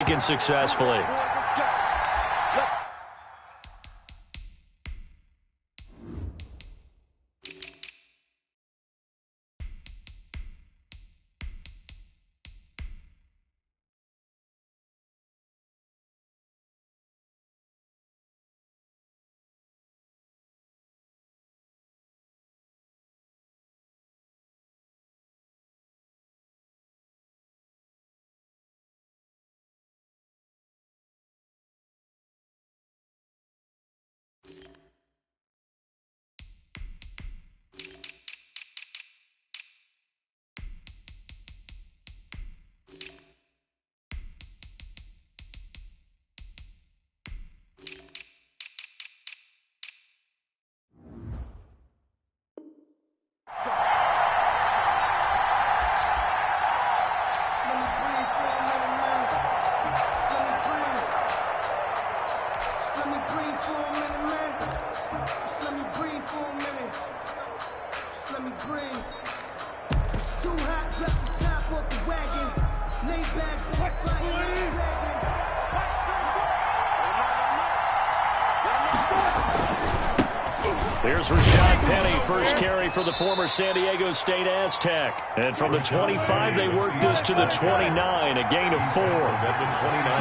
taken successfully. Here's Rashad Penny, first carry for the former San Diego State Aztec. And from the 25, they work this to the 29, a gain of 4.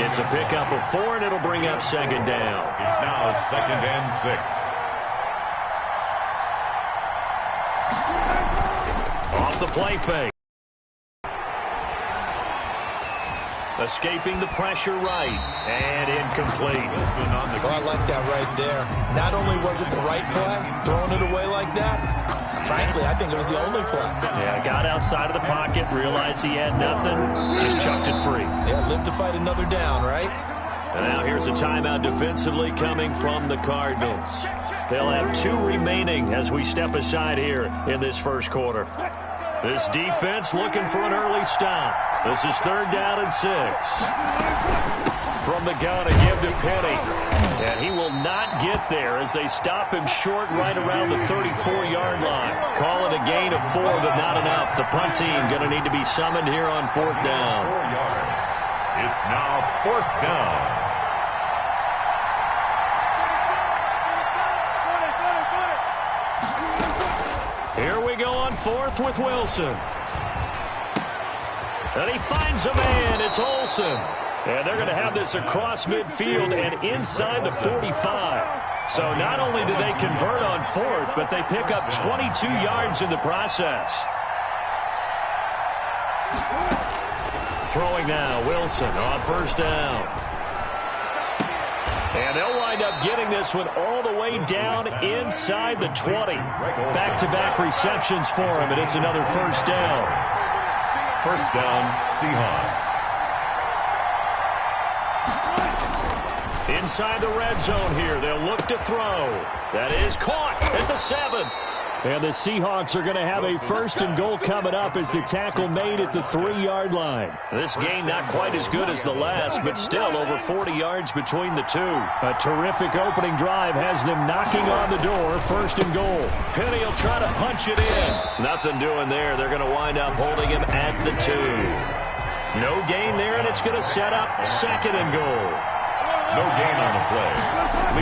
It's a pickup of 4, and it'll bring up second down. It's now 2nd and 6. Off the play fake. Escaping the pressure right, and incomplete. Oh, I like that right there. Not only was it the right play, throwing it away like that, frankly, I think it was the only play. Yeah, got outside of the pocket, realized he had nothing, just chucked it free. Yeah, live to fight another down, right? And now here's a timeout defensively coming from the Cardinals. They'll have 2 remaining as we step aside here in this first quarter. This defense looking for an early stop. This is 3rd down and 6. From the gun, a give to Penny. And he will not get there as they stop him short right around the 34-yard line. Call it a gain of 4, but not enough. The punt team going to need to be summoned here on 4th down. 4 yards. It's now 4th down. Here we go on 4th with Wilson. And he finds a man. It's Olsen. And they're going to have this across midfield and inside the 45. So not only do they convert on 4th, but they pick up 22 yards in the process. Throwing now, Wilson on 1st down. And they'll wind up getting this one all the way down inside the 20. Back-to-back receptions for him, and it's another 1st down. 1st down, Seahawks. Inside the red zone here, they'll look to throw. That is caught at the 7. And the Seahawks are going to have a 1st and goal coming up as the tackle made at the 3-yard line. This game not quite as good as the last, but still over 40 yards between the two. A terrific opening drive has them knocking on the door, 1st and goal. Penny will try to punch it in. Nothing doing there. They're going to wind up holding him at the 2. No gain there, and it's going to set up 2nd and goal. No gain on the play.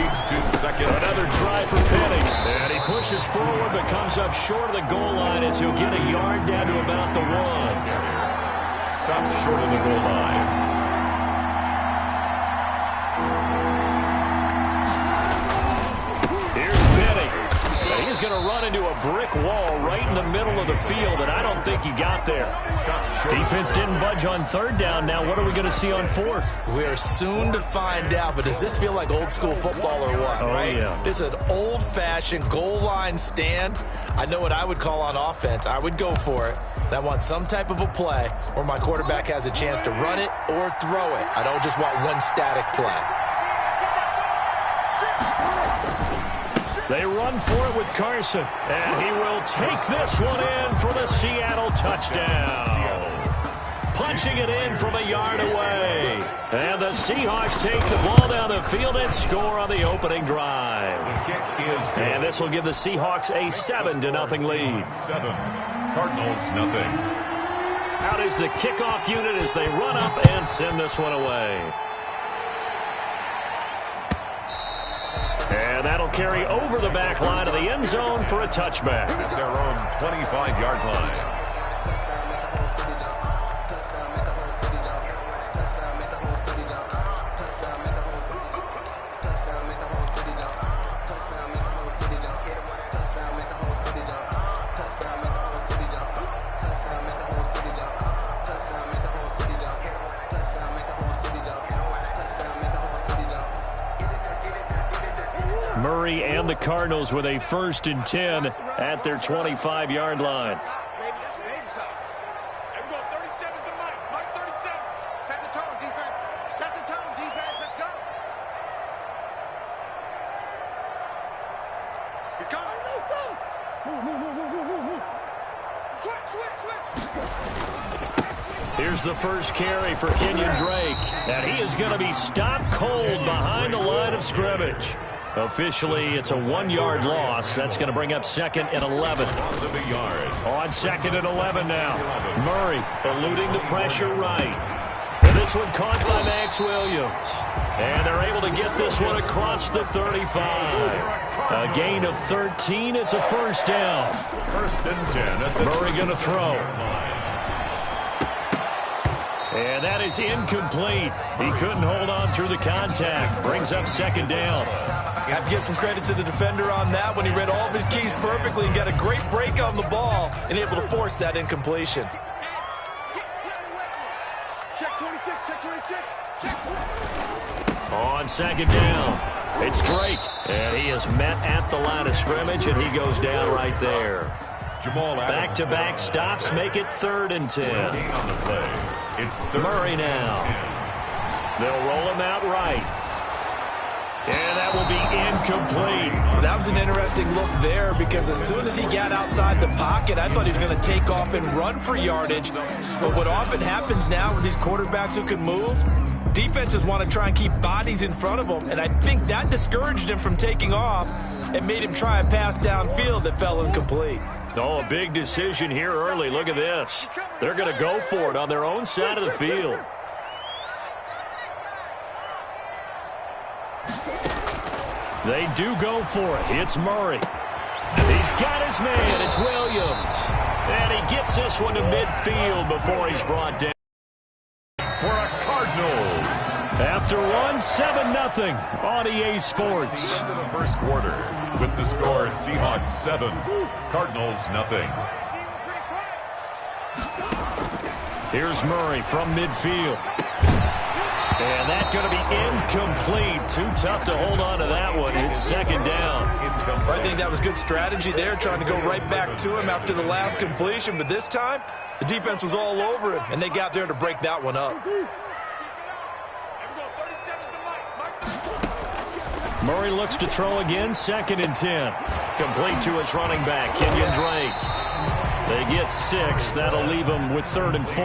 Leads to 2nd. Another try for Penny. And he pushes forward but comes up short of the goal line as he'll get a yard down to about the 1. Stopped short of the goal line. Here's Penny. And he's going to run into a brick wall right in the middle of the field, and I don't think he got there. Defense didn't budge on 3rd down. Now what are we going to see on 4th? We are soon to find out, but does this feel like old school football or what? Oh, right? Yeah. This is an old-fashioned goal line stand. I know what I would call on offense. I would go for it. I want some type of a play where my quarterback has a chance to run it or throw it. I don't just want one static play. They run for it with Carson, and he will take this one in for the Seattle touchdown. Punching it in from a yard away. And the Seahawks take the ball down the field and score on the opening drive. And this will give the Seahawks a 7-0 lead. 7. Cardinals, nothing. Out is the kickoff unit as they run up and send this one away. And that'll carry over the back line of the end zone for a touchback. At their own 25-yard line. Murray and the Cardinals with a 1st and 10 at their 25-yard line. Set the tone, defense. Set the tone, defense. Let's go. He's coming. Switch. Here's the first carry for Kenyon Drake. And he is going to be stopped cold behind the line of scrimmage. Officially, it's a 1-yard loss. That's going to bring up 2nd and 11. On 2nd and 11 now. Murray eluding the pressure right. And this one caught by Max Williams. And they're able to get this one across the 35. A gain of 13. It's a 1st down. 1st and 10 at the Murray going to throw. And that is incomplete. He couldn't hold on through the contact. Brings up 2nd down. I have to give some credit to the defender on that when he read all of his keys perfectly and got a great break on the ball and able to force that incompletion. Check 26, check 26, check 26. On 2nd down, it's Drake. And he is met at the line of scrimmage, and he goes down right there. Back-to-back stops make it 3rd and 10. On the play. It's Murray now. They'll roll him out right. And that will be incomplete. That was an interesting look there because as soon as he got outside the pocket, I thought he was going to take off and run for yardage. But what often happens now with these quarterbacks who can move, defenses want to try and keep bodies in front of them. And I think that discouraged him from taking off and made him try a pass downfield that fell incomplete. Oh, a big decision here early. Look at this. They're going to go for it on their own side of the field. They do go for it. It's Murray. He's got his man. It's Williams. And he gets this one to midfield before he's brought down. For a Cardinals. After one, 7-0 on EA Sports. Into the 1st quarter with the score Seahawks 7, Cardinals 0. Here's Murray from midfield. And that's going to be incomplete. Too tough to hold on to that one. It's 2nd down. I think that was good strategy there, trying to go right back to him after the last completion. But this time, the defense was all over him, and they got there to break that one up. Murray looks to throw again, 2nd and 10. Complete to his running back, Kenyon Drake. They get 6. That'll leave them with 3rd and 4.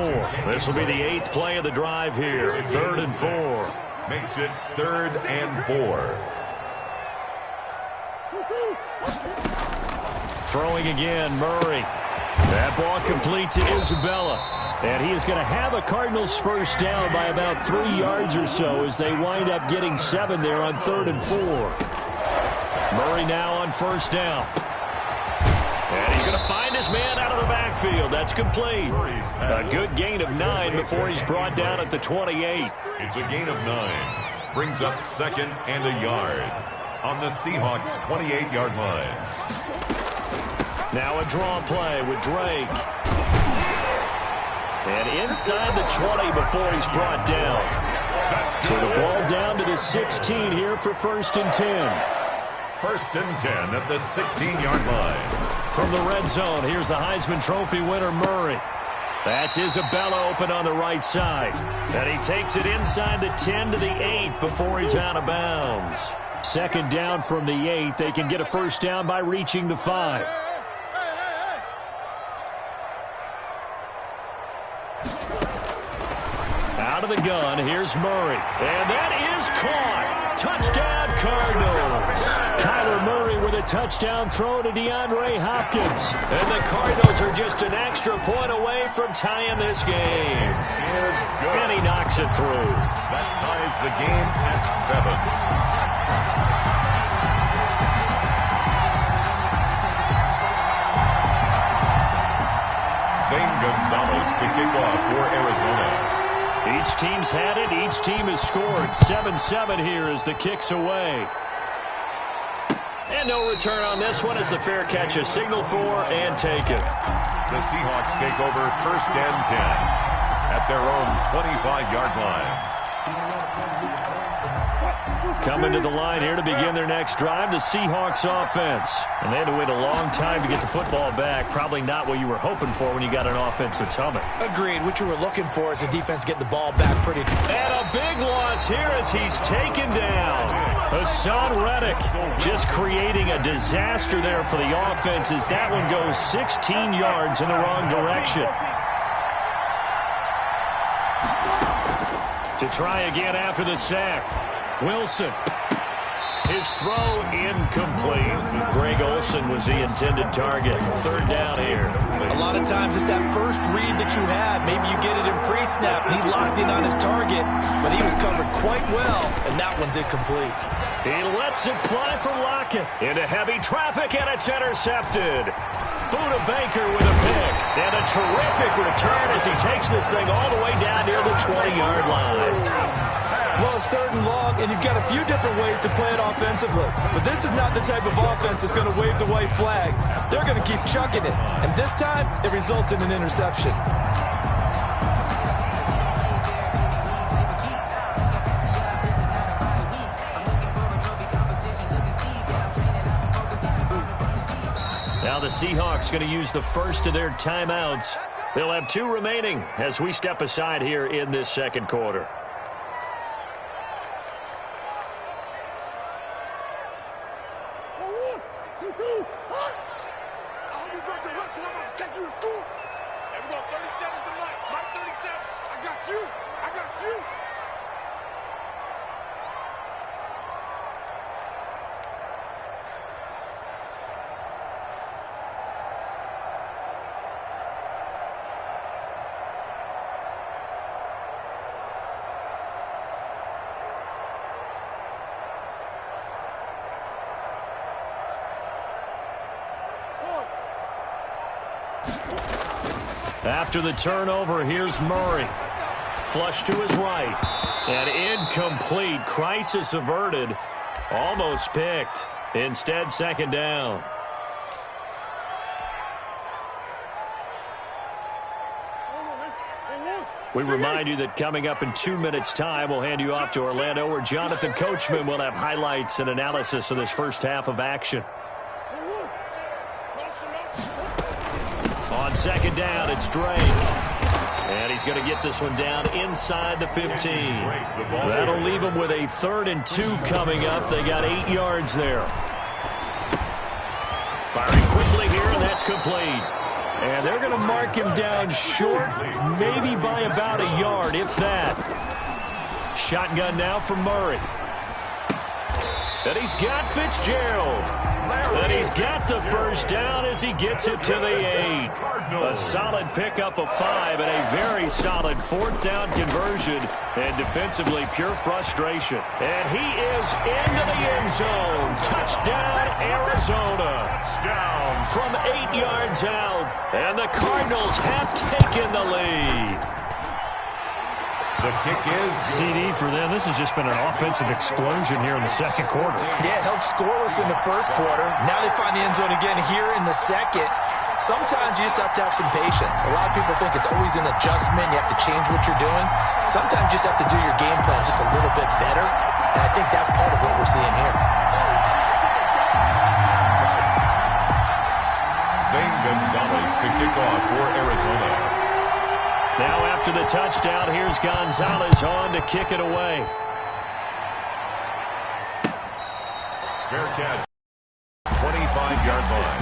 This will be the 8th play of the drive here. 3rd and 4. Makes it 3rd and 4. Throwing again, Murray. That ball complete to Isabella. And he is going to have a Cardinals 1st down by about 3 yards or so as they wind up getting 7 there on 3rd and 4. Murray now on 1st down. And he's going to find his man out of the backfield. That's complete. A good gain of 9 before he's brought down at the 28. It's a gain of 9. Brings up 2nd and a yard on the Seahawks 28-yard line. Now a draw play with Drake. And inside the 20 before he's brought down. So the ball down to the 16 here for 1st and 10. 1st and 10 at the 16-yard line. From the red zone, here's the Heisman Trophy winner, Murray. That's Isabella open on the right side. And he takes it inside the 10 to the 8 before he's out of bounds. 2nd down from the 8. They can get a 1st down by reaching the 5. Out of the gun. Here's Murray. And that is caught. Touchdown, Cardinals. Kyler Murray with a touchdown throw to DeAndre Hopkins. And the Cardinals are just an extra point away from tying this game. And he knocks it through. That ties the game at 7. Gonzalez to kick off for Arizona. Each team's had it. Each team has scored. 7-7 here as the kick's away. And no return on this one as the fair catch is signaled for and taken. The Seahawks take over 1st and 10 at their own 25-yard line. Coming to the line here to begin their next drive, the Seahawks offense. And they had to wait a long time to get the football back. Probably not what you were hoping for when you got an offense that's humming. Agreed. What you were looking for is the defense getting the ball back pretty. And a big loss here as he's taken down. Hassan Reddick just creating a disaster there for the offense as that one goes 16 yards in the wrong direction. To try again after the sack. Wilson. His throw incomplete. Greg Olsen was the intended target. 3rd down here. A lot of times it's that first read that you had. Maybe you get it in pre-snap. He locked in on his target, but he was covered quite well, and that one's incomplete. He lets it fly from Lockett into heavy traffic, and it's intercepted. Buda Baker with a pick. And a terrific return as he takes this thing all the way down near the 20-yard line. Well, it's 3rd and long, and you've got a few different ways to play it offensively. But this is not the type of offense that's going to wave the white flag. They're going to keep chucking it. And this time, it results in an interception. Now the Seahawks going to use the first of their timeouts. They'll have 2 remaining as we step aside here in this 2nd quarter. After the turnover, here's Murray. Flush to his right. And incomplete. Crisis averted. Almost picked. Instead, 2nd down. We remind you that coming up in 2 minutes' time, we'll hand you off to Orlando, where Jonathan Coachman will have highlights and analysis of this first half of action. On 2nd down, it's Drake. And he's going to get this one down inside the 15. That'll leave him with a 3rd and 2 coming up. They got 8 yards there. Firing quickly here, and that's complete. And they're going to mark him down short, maybe by about a yard, if that. Shotgun now for Murray. And he's got Fitzgerald. And he's got the first down as he gets it to the 8. A solid pickup of 5 and a very solid 4th down conversion. And defensively, pure frustration. And he is into the end zone. Touchdown, Arizona. Touchdown from 8 yards out. And the Cardinals have taken the lead. The kick is CD for them. This has just been an offensive explosion here in the 2nd quarter. Yeah, held scoreless in the 1st quarter. Now they find the end zone again here in the 2nd. Sometimes you just have to have some patience. A lot of people think it's always an adjustment. You have to change what you're doing. Sometimes you just have to do your game plan just a little bit better. And I think that's part of what we're seeing here. Zane Gonzalez to kick off for Arizona. Now after the touchdown, here's Gonzalez on to kick it away. Fair catch. 25-yard line.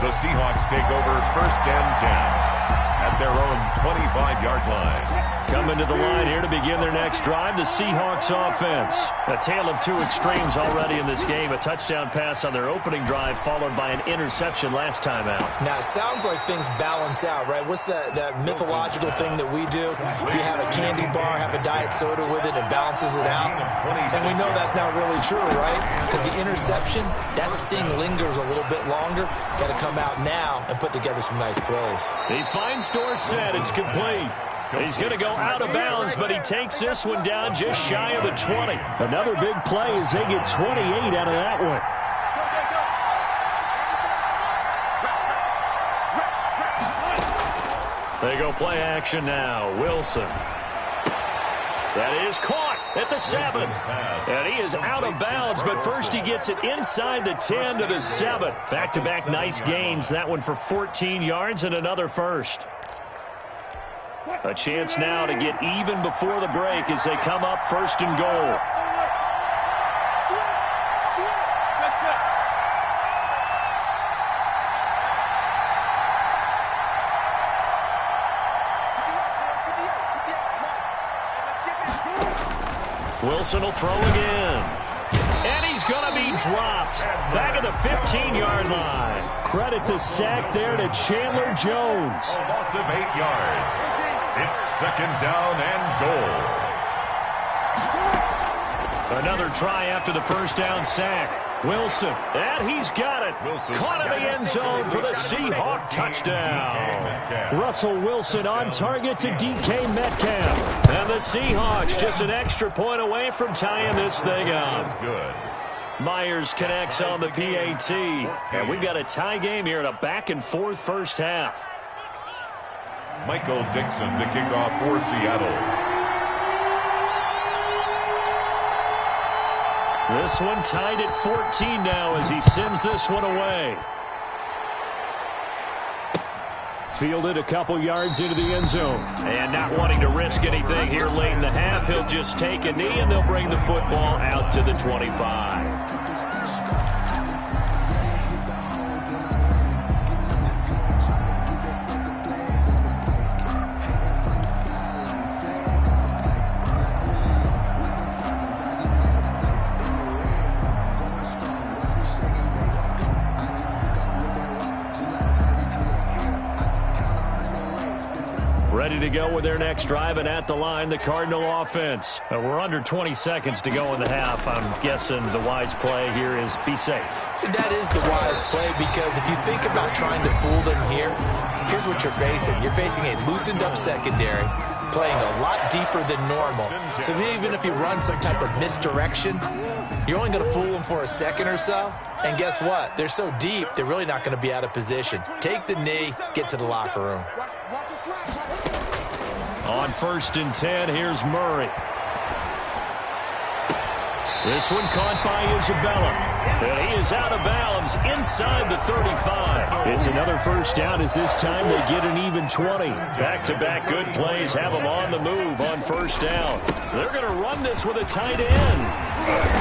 The Seahawks take over 1st and 10 at their own 25-yard line. Coming to the line here to begin their next drive, the Seahawks offense. A tale of two extremes already in this game. A touchdown pass on their opening drive, followed by an interception last time out. Now, it sounds like things balance out, right? What's that mythological thing that we do? If you have a candy bar, have a diet soda with it, it balances it out. And we know that's not really true, right? Because the interception, that sting lingers a little bit longer. Got to come out now and put together some nice plays. He finds Dorsett. It's complete. He's going to go out of bounds, but he takes this one down just shy of the 20. Another big play as they get 28 out of that one. They go play action now. Wilson. That is caught at the 7. And he is out of bounds, but first he gets it inside the 10 to the 7. Back-to-back nice gains. That one for 14 yards and another first. A chance now to get even before the break as they come up first and goal. Wilson will throw again. And he's going to be dropped back at the 15-yard line. Credit the sack there to Chandler Jones. A loss of 8 yards. It's second down and goal. Another try after the first down sack. Wilson, and he's got it. Caught in the end zone for the Seahawk touchdown. Russell Wilson on target to Dkev Metcalf. And the Seahawks just an extra point away from tying this thing up. Good. Myers connects on the PAT. And we've got a tie game here in a back-and-forth first half. Michael Dixon to kick off for Seattle. This one tied at 14 now as he sends this one away. Fielded a couple yards into the end zone. And not wanting to risk anything here late in the half, he'll just take a knee and they'll bring the football out to the 25. Ready to go with their next drive, and at the line, the Cardinal offense. We're under 20 seconds to go in the half. I'm guessing the wise play here is be safe. That is the wise play, because if you think about trying to fool them here, here's what you're facing. You're facing a loosened up secondary, playing a lot deeper than normal. So even if you run some type of misdirection, you're only going to fool them for a second or so. And guess what? They're so deep, they're really not going to be out of position. Take the knee, get to the locker room. On 1st and 10, here's Murray. This one caught by Isabella. And he is out of bounds inside the 35. It's another first down as this time they get an even 20. Back-to-back good plays have them on the move on first down. They're going to run this with a tight end.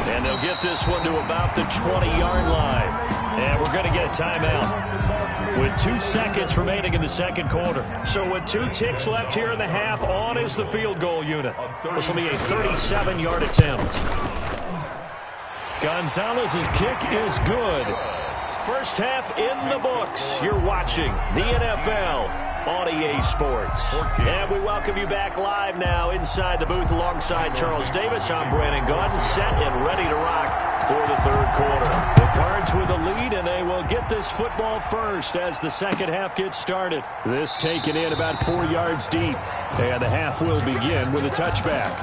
And they'll get this one to about the 20-yard line. And we're going to get a timeout with 2 seconds remaining in the second quarter. So with 2 ticks left here in the half, on is the field goal unit. This will be a 37-yard attempt. Gonzalez's kick is good. First half in the books. You're watching the NFL on EA Sports. And we welcome you back live now inside the booth alongside Charles Davis. I'm Brandon Gaudin, set and ready to rock for the third quarter. The Cards with a lead, and they will get this football first as the second half gets started. This taken in about 4 yards deep, and the half will begin with a touchback.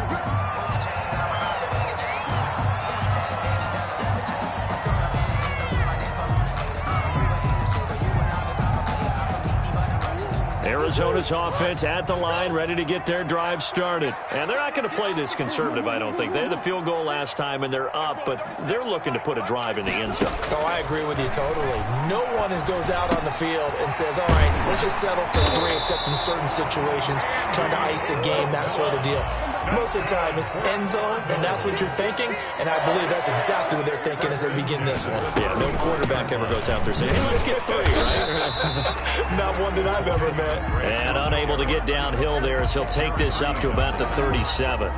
Arizona's offense at the line, ready to get their drive started. And they're not going to play this conservative, I don't think. They had the field goal last time, and they're up, but they're looking to put a drive in the end zone. Oh, I agree with you totally. No one goes out on the field and says, all right, let's just settle for 3, except in certain situations, trying to ice a game, that sort of deal. Most of the time it's end zone, and that's what you're thinking, and I believe that's exactly what they're thinking as they begin this one. Yeah, no quarterback ever goes out there saying, hey, let's get 3, right? Not one that I've ever met. And unable to get downhill there as he'll take this up to about the 37.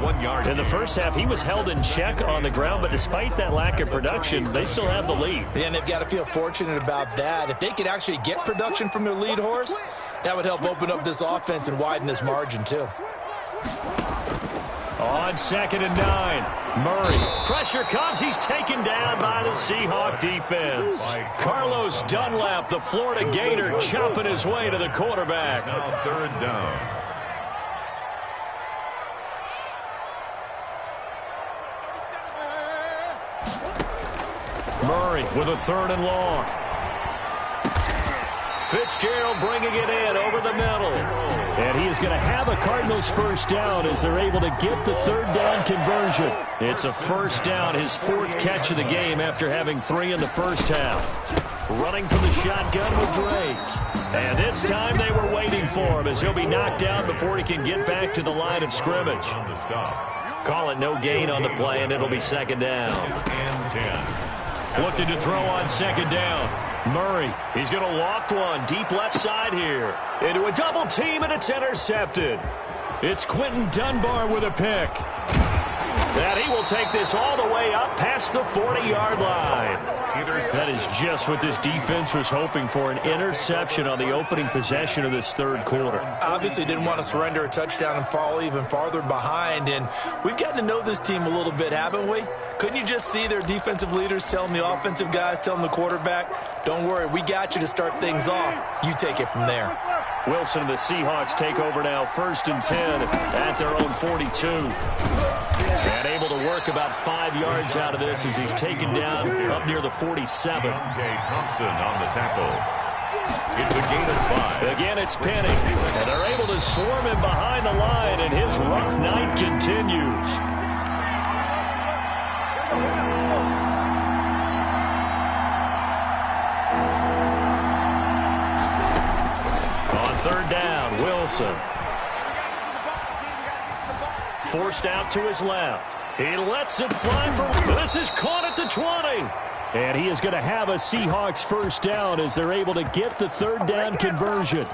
1 yard. In the first half, he was held in check on the ground, but despite that lack of production, they still have the lead. Yeah, and they've got to feel fortunate about that. If they could actually get production from their lead horse, that would help open up this offense and widen this margin, too. On 2nd and 9, Murray. Pressure comes. He's taken down by the Seahawk defense. Carlos Dunlap, the Florida Gator, chopping his way to the quarterback. Now 3rd down. Murray with a 3rd and long. Fitzgerald bringing it in over the middle. And he is going to have a Cardinals first down as they're able to get the 3rd down conversion. It's a first down, his 4th catch of the game after having 3 in the first half. Running from the shotgun with Drake. And this time they were waiting for him as he'll be knocked down before he can get back to the line of scrimmage. Call it no gain on the play, and it'll be 2nd down. And 10. Looking to throw on 2nd down. Murray, he's going to loft one deep left side here. Into a double team, and it's intercepted. It's Quentin Dunbar with a pick. And he will take this all the way up past the 40-yard line. That is just what this defense was hoping for, an interception on the opening possession of this 3rd quarter. Obviously didn't want to surrender a touchdown and fall even farther behind, and we've gotten to know this team a little bit, haven't we? Couldn't you just see their defensive leaders telling the offensive guys, telling the quarterback, don't worry, we got you to start things off. You take it from there. Wilson and the Seahawks take over now, 1st and 10 at their own 42. And able to work about 5 yards out of this as he's taken down up near the 47. Jay Thompson on the tackle. It's a gain of 5. Again, it's Penny. And they're able to swarm him behind the line, and his rough night continues. On 3rd down, Wilson. Forced out to his left. He lets it fly for... This is caught at the 20. And he is going to have a Seahawks first down as they're able to get the 3rd down conversion.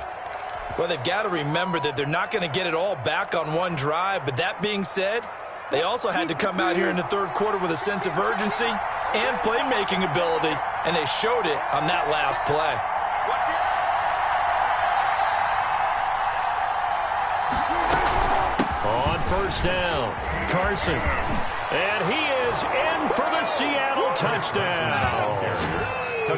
Well, they've got to remember that they're not going to get it all back on one drive. But that being said, they also had to come out here in the 3rd quarter with a sense of urgency and playmaking ability. And they showed it on that last play. On 1st down, Carson. And he is in for the Seattle touchdown.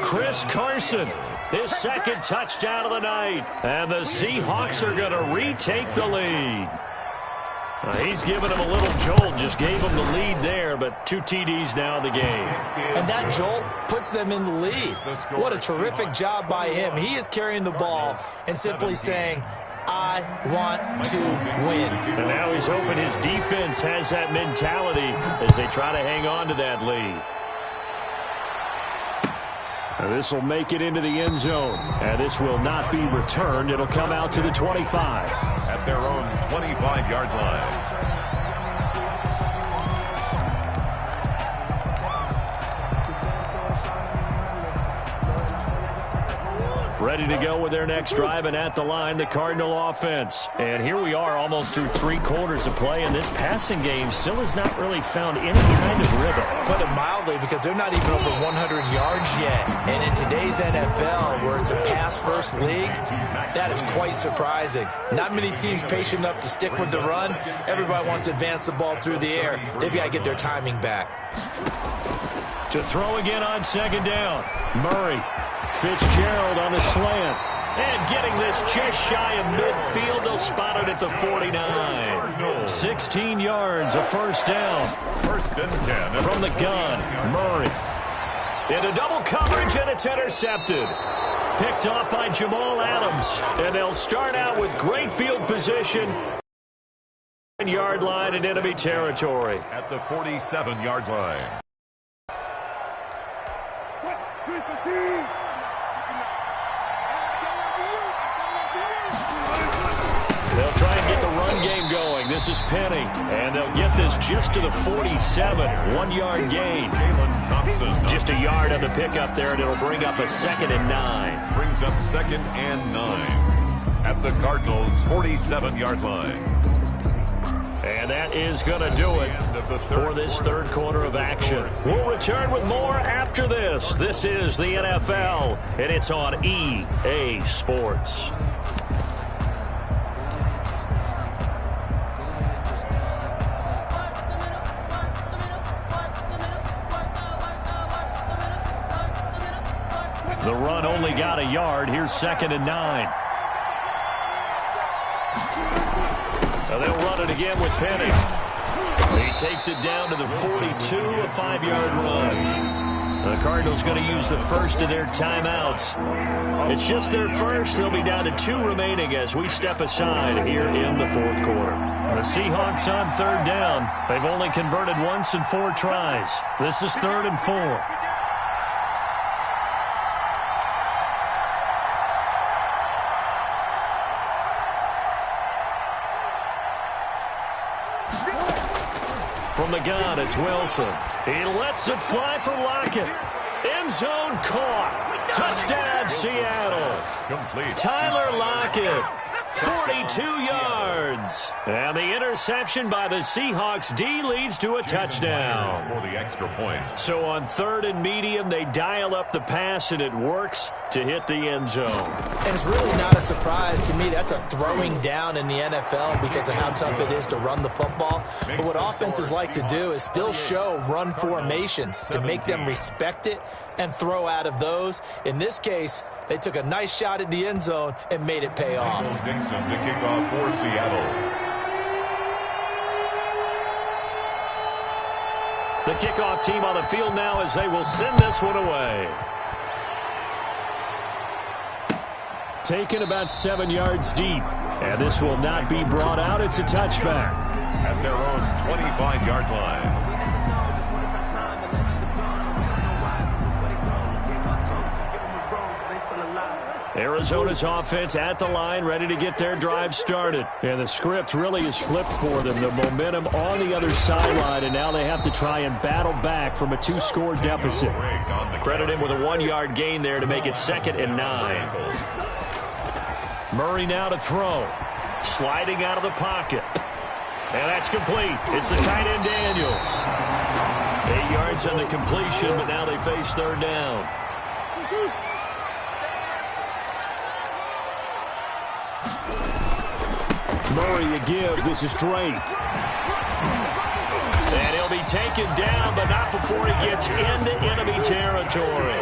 Chris Carson, his 2nd touchdown of the night. And the Seahawks are going to retake the lead. He's given him a little jolt, just gave him the lead there, but 2 TDs now in the game. And that jolt puts them in the lead. What a terrific job by him. He is carrying the ball and simply saying, I want to win. And now he's hoping his defense has that mentality as they try to hang on to that lead. This will make it into the end zone. And this will not be returned. It'll come out to the 25. At their own 25-yard line. Ready to go with their next drive, and at the line, the Cardinal offense. And here we are almost through 3 quarters of play, and this passing game still has not really found any kind of rhythm. Put it mildly, because they're not even over 100 yards yet. And in today's NFL, where it's a pass-first league, that is quite surprising. Not many teams patient enough to stick with the run. Everybody wants to advance the ball through the air. They've got to get their timing back. To throw again on 2nd down, Murray. Fitzgerald on the slant. And getting this just shy of midfield. They'll spot it at the 49. 16 yards, a first down. 1st and 10. From the gun, Murray. Into double coverage, and it's intercepted. Picked off by Jamal Adams. And they'll start out with great field position. Yard line in enemy territory. At the 47-yard line. They'll try and get the run game going. This is Penny, and they'll get this just to the 47. 1-yard gain. Just a yard on the pickup there, and it'll bring up a 2nd and 9. Brings up 2nd and 9 at the Cardinals' 47-yard line. And that is going to do it for this third quarter of action. We'll return with more after this. This is the NFL, and it's on EA Sports. The run only got a yard. Here's 2nd and 9. So they'll run it again with Penny. He takes it down to the 42, a 5-yard run. The Cardinals going to use the first of their timeouts. It's just their first. They'll be down to 2 remaining as we step aside here in the fourth quarter. The Seahawks on 3rd down. They've only converted once in 4 tries. This is 3rd and 4. From the gun, it's Wilson. He lets it fly for Lockett. End zone caught. Touchdown, Seattle. Complete. Tyler Lockett, 42 yards. And the interception by the Seahawks D leads to a touchdown. For the extra point. So on 3rd and medium, they dial up the pass, and it works to hit the end zone. And it's really not a surprise to me. That's a throwing down in the NFL because of how tough it is to run the football. But what offenses like to do is still show run formations to make them respect it and throw out of those. In this case, they took a nice shot at the end zone and made it pay off. Dixon to kick off for Seattle. The kickoff team on the field now as they will send this one away. Taken about 7 yards deep. And this will not be brought out. It's a touchback. At their own 25-yard line. Arizona's offense at the line, ready to get their drive started. And the script really is flipped for them. The momentum on the other sideline, and now they have to try and battle back from a 2-score deficit. Credit him with a 1-yard gain there to make it 2nd and 9. Murray now to throw. Sliding out of the pocket. And that's complete. It's the tight end Daniels. 8 yards on the completion, but now they face 3rd down. Murray a give. This is Drake. And he'll be taken down, but not before he gets into enemy territory.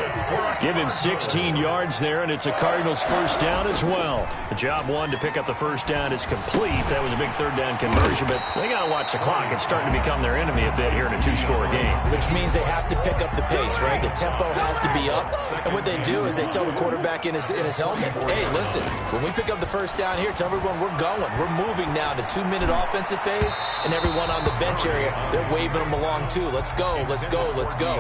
Give him 16 yards there, and it's a Cardinals first down as well. The job one to pick up the first down is complete. That was a big 3rd down conversion, but they got to watch the clock. It's starting to become their enemy a bit here in a 2-score game. Which means they have to pick up the pace, right? The tempo has to be up. And what they do is they tell the quarterback in his helmet, hey, listen, when we pick up the first down here, tell everyone we're going. We're moving now to 2-minute offensive phase, and everyone on the bench area, they're waving them along too. Let's go, let's go, let's go.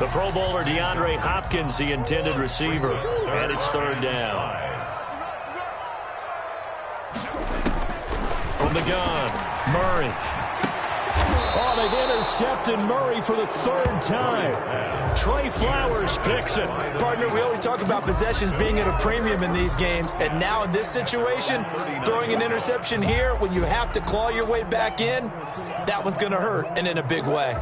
The Pro Bowler DeAndre Hopkins, the intended receiver, and it's 3rd down. From the gun, Murray. Oh, they've intercepted Murray for the 3rd time. Trey Flowers picks it. Partner, we always talk about possessions being at a premium in these games, and now in this situation, throwing an interception here when you have to claw your way back in, that one's going to hurt, and in a big way.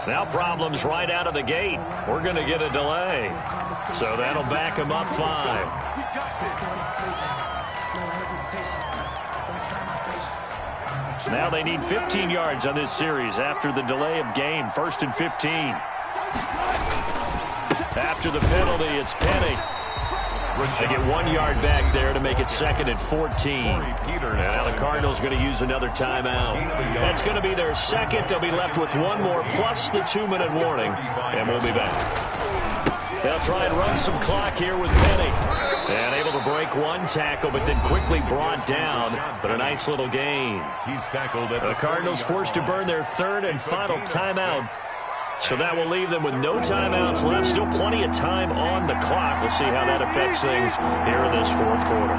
Now problems right out of the gate. We're going to get a delay. So that'll back them up 5. Now they need 15 yards on this series after the delay of game. 1st and 15. After the penalty, it's Penny. They get 1 yard back there to make it 2nd and 14. Now the Cardinals are going to use another timeout. That's going to be their second. They'll be left with one more plus the 2-minute warning, and we'll be back. They'll try and run some clock here with Penny. And able to break one tackle, but then quickly brought down. But a nice little gain. He's tackled at the Cardinals forced to burn their third and final timeout. So that will leave them with no timeouts left. Still plenty of time on the clock. We'll see how that affects things here in this fourth quarter.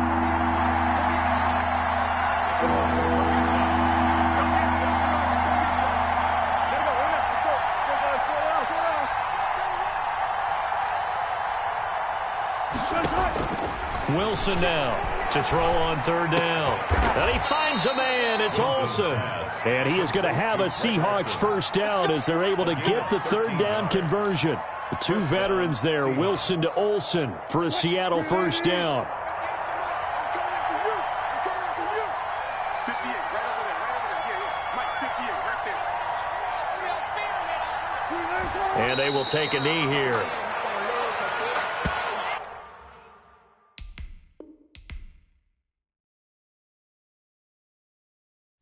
Wilson now to throw on third down. And he finds a man. It's Olsen. And he is going to have a Seahawks first down as they're able to get the third down conversion. The two veterans there, Wilson to Olsen, for a Seattle first down. And they will take a knee here.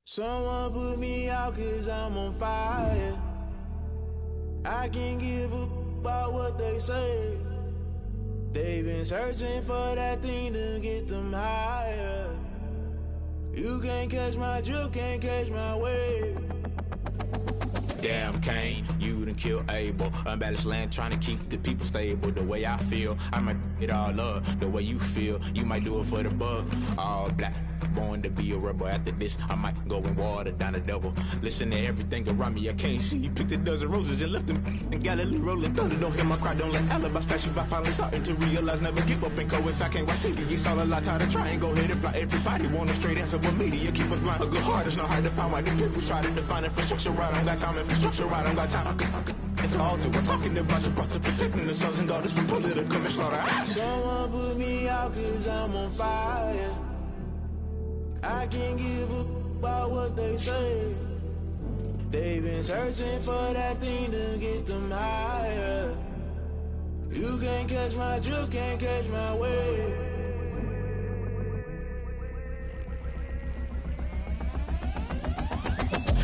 Someone put me out 'cause I'm on fire. I can't give up about what they say. They've been searching for that thing to get them higher. You can't catch my drift, can't catch my wave. Damn, Kane, you done killed Abel. Unbalanced land, trying to keep the people stable. The way I feel, I might it all up. The way you feel, you might do it for the buck. All black, born to be a rebel. After this, I might go and water down the devil. Listen to everything around me, I can't see. You picked a dozen roses and left them in Galilee rolling thunder. Don't hear my cry, don't let alibis pass you. I finally starting to realize, never give up and coincide. I can't watch TV, it's all a lot. Tired of trying, go ahead and fly. Everybody want a straight answer, but media keep us blind. A good heart is not hard to find. Why the people try to define infrastructure right? I don't got time, infrastructure right, I don't got time. I could it's all to we're talking about you, about to protecting the sons and daughters from political manslaughter. Someone put me out 'cause I'm on fire. I can't give up about what they say. They've been searching for that thing to get them higher. You can't catch my drift, can't catch my wave.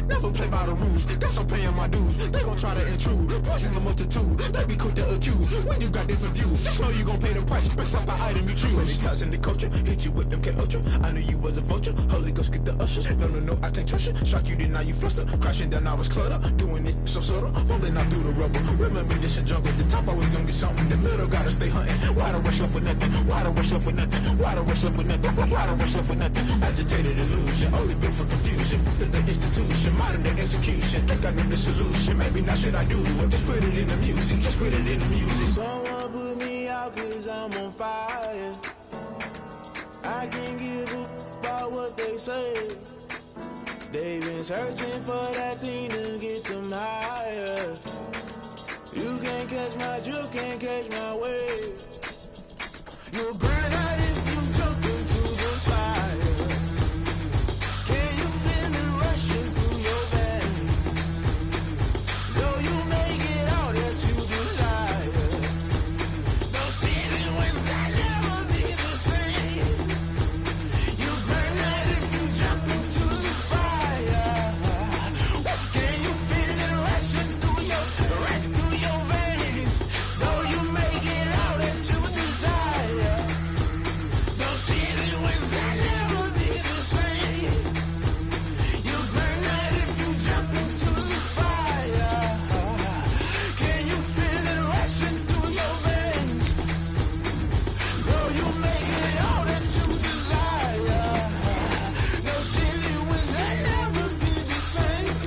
Never play by the rules, guess I'm paying my dues. They gon' try to intrude, poison the multitude. They be quick to accuse, when you got different views. Just know you gon' pay the price, based off the item you choose. Many times in the culture, hit you with MK Ultra. I knew you was a vulture, Holy Ghost get the ushers. No, I can't trust you. Shock you, then now you fluster. Crashing down, I was cluttered. Doing this so subtle, falling out through the rubble. Remember this in jungle, the top always gonna get something. The middle gotta stay hunting. Why the rush left for nothing? Why the rush left for nothing? Why the rush left for nothing? Why the rush left for nothing? Agitated illusion, only built for confusion. The institution, modern day execution. Think I know the solution. Maybe not should I do it? Just put it in the music. Just put it in the music. Someone put me out 'cause I'm on fire. I can't give up about what they say. They've been searching for that thing to get them higher. You can't catch my drift, can't catch my wave. You'll burn out if you jump into the fire. Can you feel it rushing through your veins? Though you make it all that you desire. No ceiling wins that never be the same. You burn out if you jump into the fire. Can you feel it rushing through your veins? Though you make it all that you desire. No ceiling wins that never be the same. You burn out if you jump into the fire. Can you feel it rushing through your veins? Though you make it all that you desire. No ceiling wins that never be the same.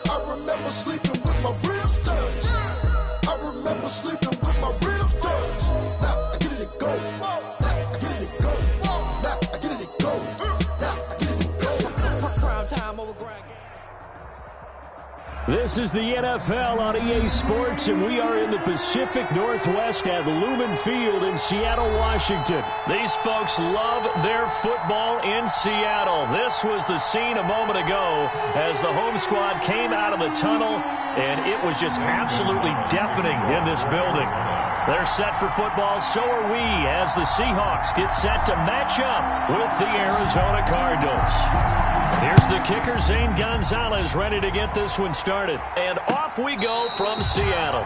I remember sleeping with my ribs touched. I remember sleeping with my This is the NFL on EA Sports, and we are in the Pacific Northwest at Lumen Field in Seattle, Washington. These folks love their football in Seattle. This was the scene a moment ago as the home squad came out of the tunnel, and it was just absolutely deafening in this building. They're set for football, so are we, as the Seahawks get set to match up with the Arizona Cardinals. Here's the kicker, Zane Gonzalez, ready to get this one started. And off we go from Seattle.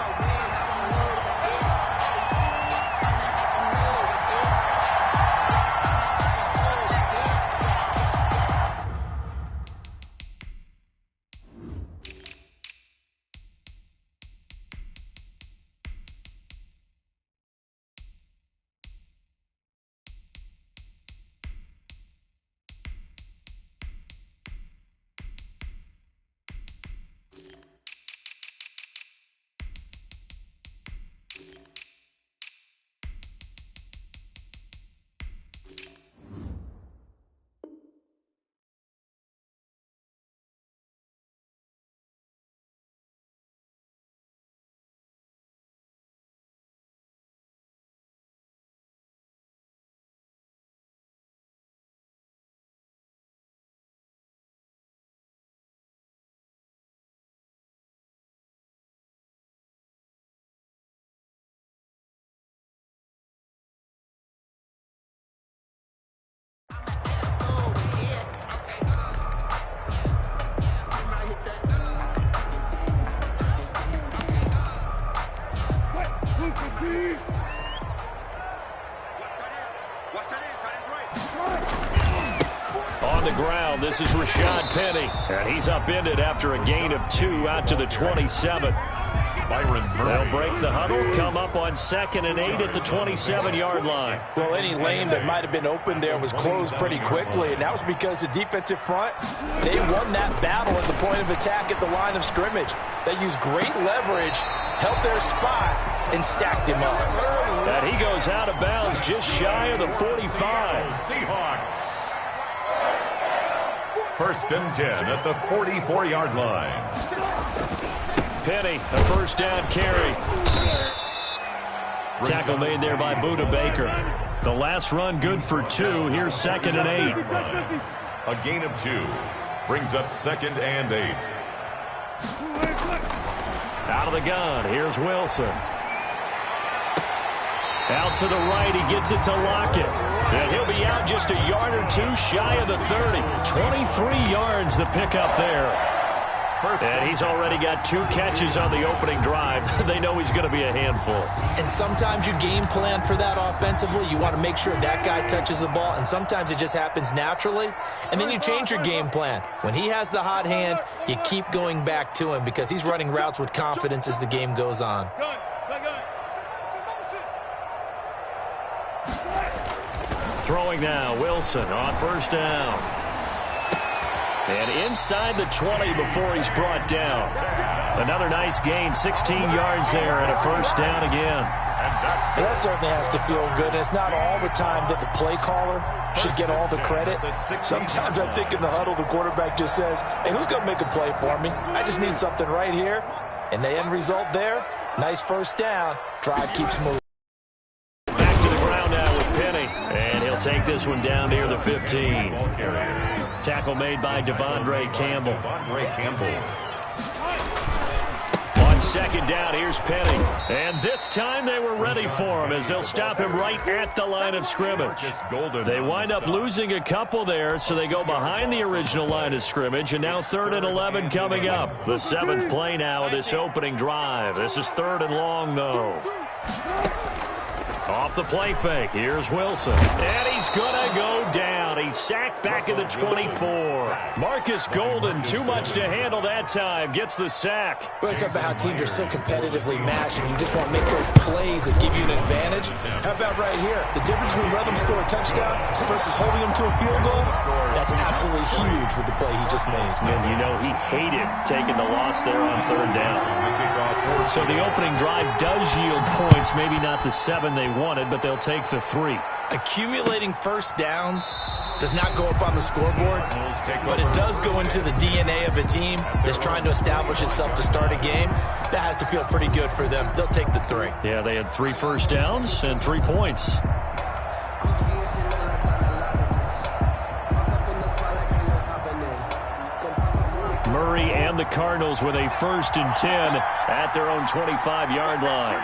On the ground, this is Rashad Penny, and he's upended after a gain of 2 out to the 27. They'll break the huddle, come up on 2nd and 8 at the 27-yard line. Well, any lane that might have been open there was closed pretty quickly, and that was because the defensive front, they won that battle at the point of attack at the line of scrimmage. They used great leverage, held their spot, and stacked him up. And he goes out of bounds just shy of the 45. Seahawks. 1st and 10 at the 44-yard line. Penny, a first down carry. Tackle made there by Buda Baker. The last run good for 2. Here's 2nd and 8. A gain of 2 brings up 2nd and 8. Out of the gun, here's Wilson. Out to the right, he gets it to Lockett. And he'll be out just a yard or 2 shy of the 30. 23 yards the pickup there. And he's already got 2 catches on the opening drive. They know he's going to be a handful. And sometimes you game plan for that offensively. You want to make sure that guy touches the ball, and sometimes it just happens naturally. And then you change your game plan. When he has the hot hand, you keep going back to him because he's running routes with confidence as the game goes on. Throwing now, Wilson on 1st down. And inside the 20 before he's brought down. Another nice gain, 16 yards there, and a 1st down again. Well, that certainly has to feel good. It's not all the time that the play caller should get all the credit. Sometimes I think in the huddle, the quarterback just says, hey, who's going to make a play for me? I just need something right here. And the end result there, nice 1st down. Drive keeps moving. Back to the ground now with Penny. And he'll take this one down near the 15. Tackle made by Devondre Campbell. On 2nd down, here's Penny. And this time they were ready for him as they'll stop him right at the line of scrimmage. They wind up losing a couple there, so they go behind the original line of scrimmage, and now 3rd and 11 coming up. The 7th play now of this opening drive. This is 3rd and long, though. Off the play fake, here's Wilson. And he's going to go down. He's sacked back at the 24. Marcus Golden, too much to handle that time, gets the sack. Well, it's about how teams are so competitively matched, and you just want to make those plays that give you an advantage. How about right here? The difference between letting them score a touchdown versus holding them to a field goal, that's absolutely absolutely huge with the play he just made. And you know he hated taking the loss there on third down. So the opening drive does yield points, maybe not the 7 they wanted, but they'll take the 3. Accumulating first downs does not go up on the scoreboard, but it does go into the DNA of a team that's trying to establish itself to start a game. That has to feel pretty good for them. They'll take the 3. Yeah, they had 3 first downs and 3 points. Murray and the Cardinals with a 1st and 10 at their own 25-yard line.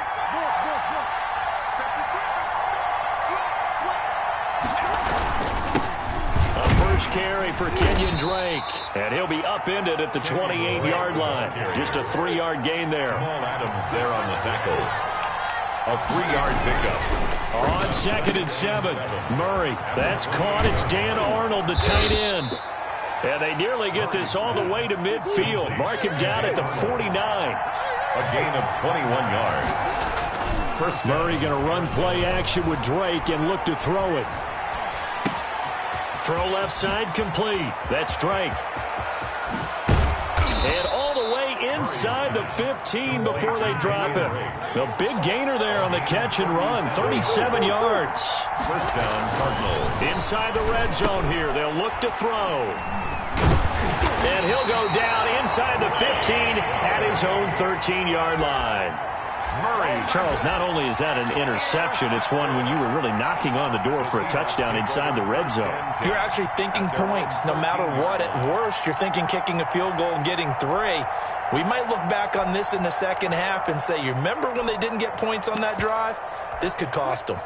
A first carry for Kenyon Drake, and he'll be upended at the 28-yard line. Just a 3-yard gain there. Jamal Adams there on the tackle. A 3-yard pickup. On 2nd and 7, Murray. That's caught. It's Dan Arnold, the tight end. And they nearly get this all the way to midfield. Mark him down at the 49. A gain of 21 yards. First Murray going to run play action with Drake and look to throw it. Throw left side complete. That's Drake. And all the way inside the 15 before they drop it. The big gainer there on the catch and run. 37 yards. First down, Cardinals. Inside the red zone here. They'll look to throw. And he'll go down inside the 15 at his own 13-yard line. Murray. Charles, not only is that an interception, it's one when you were really knocking on the door for a touchdown inside the red zone. You're actually thinking points. No matter what, at worst, you're thinking kicking a field goal and getting 3. We might look back on this in the second half and say, you remember when they didn't get points on that drive? This could cost them.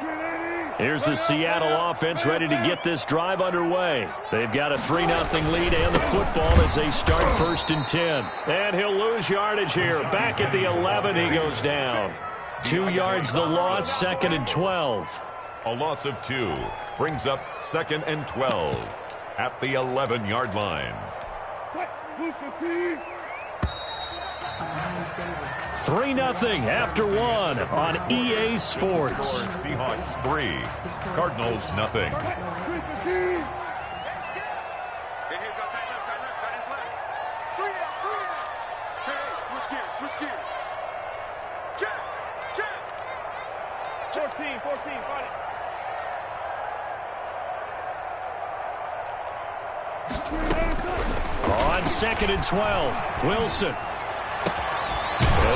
Here's the Seattle offense ready to get this drive underway. They've got a 3-0 lead and the football as they start 1st and 10. And he'll lose yardage here. Back at the 11, he goes down. 2 yards the loss, 2nd and 12. A loss of 2 brings up 2nd and 12 at the 11-yard line. 3-0 after 1 on EA Sports. Seahawks 3, Cardinals nothing. Switch gears. Check. 14, fight it. On 2nd and 12, Wilson.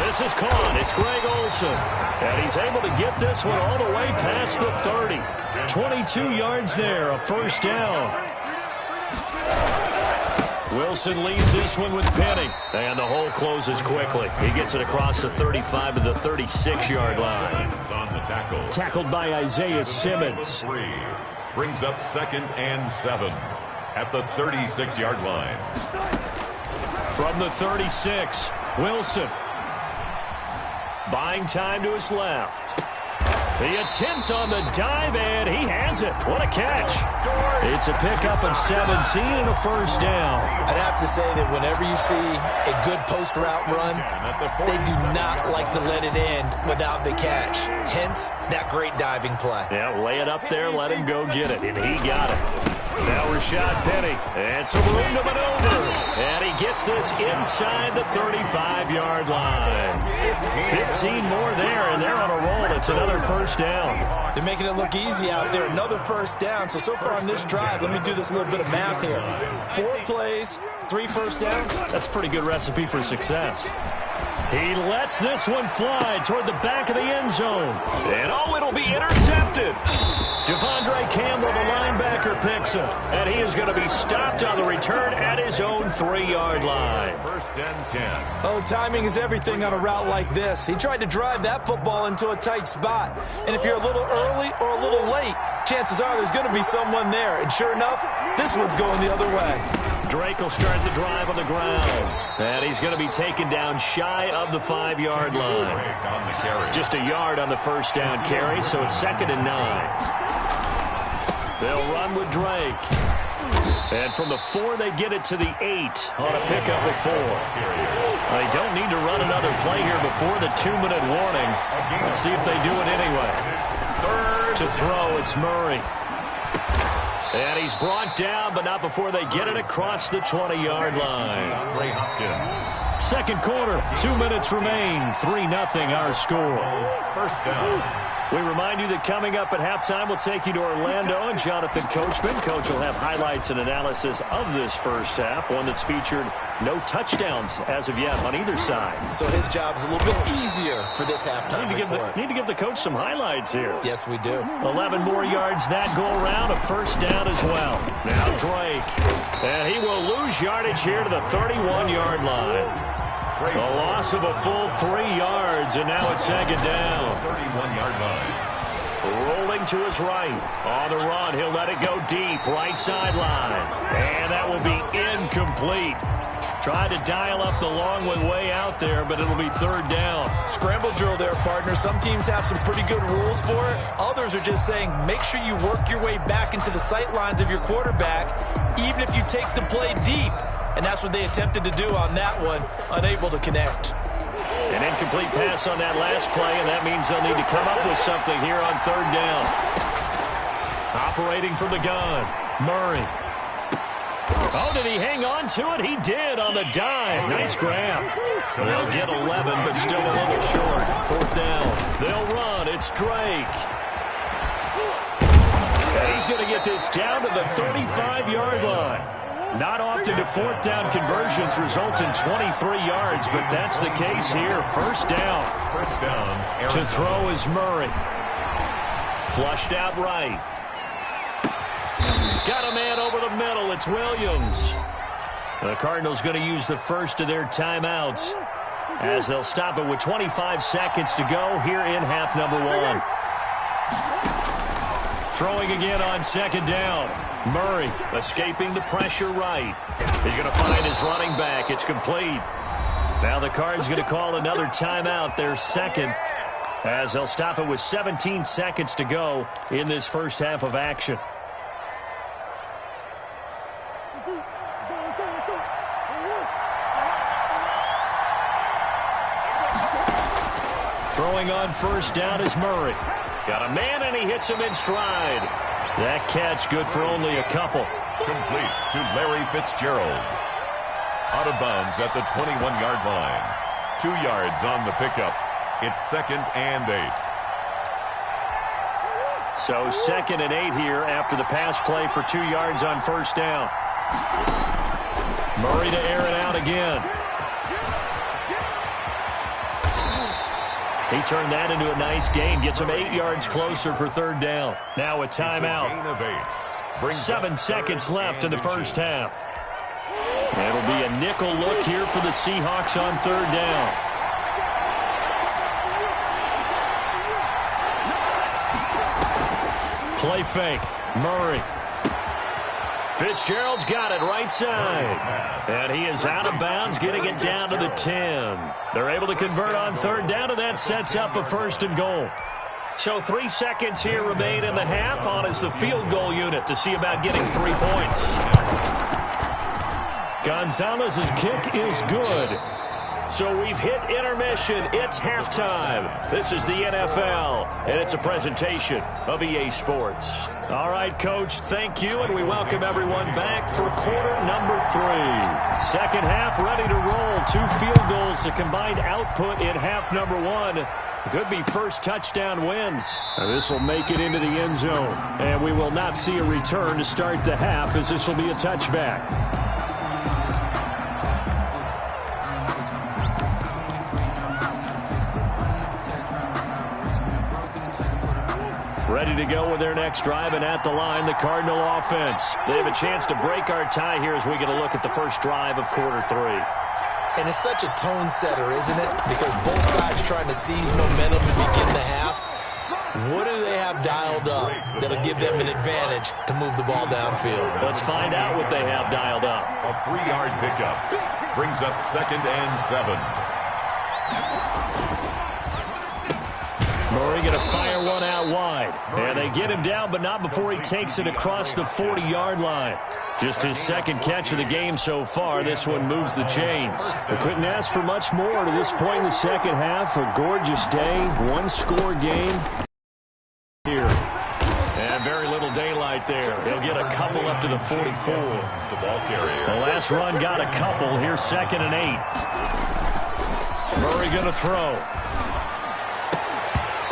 This is caught. It's Greg Olsen. And he's able to get this one all the way past the 30. 22 yards there, a first down. Wilson leaves this one with Penny. And the hole closes quickly. He gets it across the 35 to the 36-yard line. On the tackle. Tackled by Isaiah Simmons. 3 brings up 2nd and 7 at the 36-yard line. From the 36, Wilson. Buying time to his left. The attempt on the dive, and he has it. What a catch. It's a pickup of 17 and a first down. I'd have to say that whenever you see a good post route run, they do not like to let it end without the catch. Hence, that great diving play. Yeah, lay it up there, let him go get it, and he got it. Now Rashad Penny, and some room to maneuver. And he gets this inside the 35-yard line. 15 more there, and they're on a roll. It's another first down. They're making it look easy out there. Another first down. So far on this drive, let me do this little bit of math here. 4 plays, 3 first downs. That's a pretty good recipe for success. He lets this one fly toward the back of the end zone. And it'll be intercepted. Devondre Campbell, the linebacker, picks it. And he is going to be stopped on the return at his own 3-yard line. 1st and 10. Oh, timing is everything on a route like this. He tried to drive that football into a tight spot. And if you're a little early or a little late, chances are there's going to be someone there. And sure enough, this one's going the other way. Drake will start the drive on the ground. And he's going to be taken down shy of the 5-yard line. Just a yard on the first down carry, so it's 2nd and 9. They'll run with Drake. And from the 4, they get it to the 8 on a pickup of 4. They don't need to run another play here before the 2-minute warning. Let's see if they do it anyway. To throw, it's Murray. And he's brought down, but not before they get it across the 20-yard line. Ray Hopkins. Second quarter, 2 minutes remain. 3-0 our score. First down. We remind you that coming up at halftime, we'll take you to Orlando and Jonathan Coachman. Coach will have highlights and analysis of this first half, one that's featured no touchdowns as of yet on either side. So his job's a little bit easier for this halftime report. Need to give the coach some highlights here. Yes, we do. 11 more yards that go around, a first down as well. Now Drake, and he will lose yardage here to the 31-yard line. A loss of a full 3 yards, and now it's second down. 31-yard line. Rolling to his right. On the run, he'll let it go deep, right sideline. And that will be incomplete. Tried to dial up the long way out there, but it'll be third down. Scramble drill there, partner. Some teams have some pretty good rules for it. Others are just saying make sure you work your way back into the sight lines of your quarterback, even if you take the play deep. And that's what they attempted to do on that one, unable to connect. An incomplete pass on that last play, and that means they'll need to come up with something here on third down. Operating from the gun, Murray. Oh, did he hang on to it? He did on the dive. Nice grab. They'll get 11, but still a little short. Fourth down. They'll run. It's Drake. And he's going to get this down to the 35-yard line. Not often do fourth down conversions result in 23 yards, but that's the case here. First down. First down. To throw is Murray. Flushed out right. Got a man over the middle. It's Williams. The Cardinals going to use the first of their timeouts as they'll stop it with 25 seconds to go here in half number one. Throwing again on second down. Murray escaping the pressure right. He's going to find his running back. It's complete. Now the Cards going to call another timeout, their second, as they'll stop it with 17 seconds to go in this first half of action. Throwing on first down is Murray. Got a man, and he hits him in stride. That catch good for only a couple. Complete to Larry Fitzgerald. Out of bounds at the 21-yard line. 2 yards on the pickup. It's 2nd and 8. So 2nd and 8 here after the pass play for 2 yards on first down. Murray to air it out again. He turned that into a nice gain. Gets him 8 yards closer for third down. Now a timeout. 7 seconds left in the first half. It'll be a nickel look here for the Seahawks on third down. Play fake. Murray. Fitzgerald's got it right side. And he is out of bounds, getting it down to the 10. They're able to convert on third down, and that sets up a first and goal. So 3 seconds here remain in the half. On is the field goal unit to see about getting 3 points. Gonzalez's kick is good. So we've hit intermission. It's halftime. This is the NFL, and it's a presentation of EA Sports. All right, Coach, thank you, and we welcome everyone back for quarter number 3. Second half ready to roll. 2 field goals, the combined output in half number 1. Could be first touchdown wins. This will make it into the end zone, and we will not see a return to start the half, as this will be a touchback. Ready to go with their next drive, and at the line, the Cardinal offense. They have a chance to break our tie here as we get a look at the first drive of quarter 3. And it's such a tone setter, isn't it? Because both sides trying to seize momentum to begin the half. What do they have dialed up that'll give them an advantage to move the ball downfield? Let's find out what they have dialed up. A 3-yard pickup brings up 2nd and 7. Murray going to fire one out wide. And they get him down, but not before he takes it across the 40-yard line. Just his second catch of the game so far. This one moves the chains. We couldn't ask for much more to this point in the second half. A gorgeous day, 1-score game here. And very little daylight right there. He'll get a couple up to the 44. The ball carrier. The last run got a couple. Here's 2nd and 8. Murray going to throw.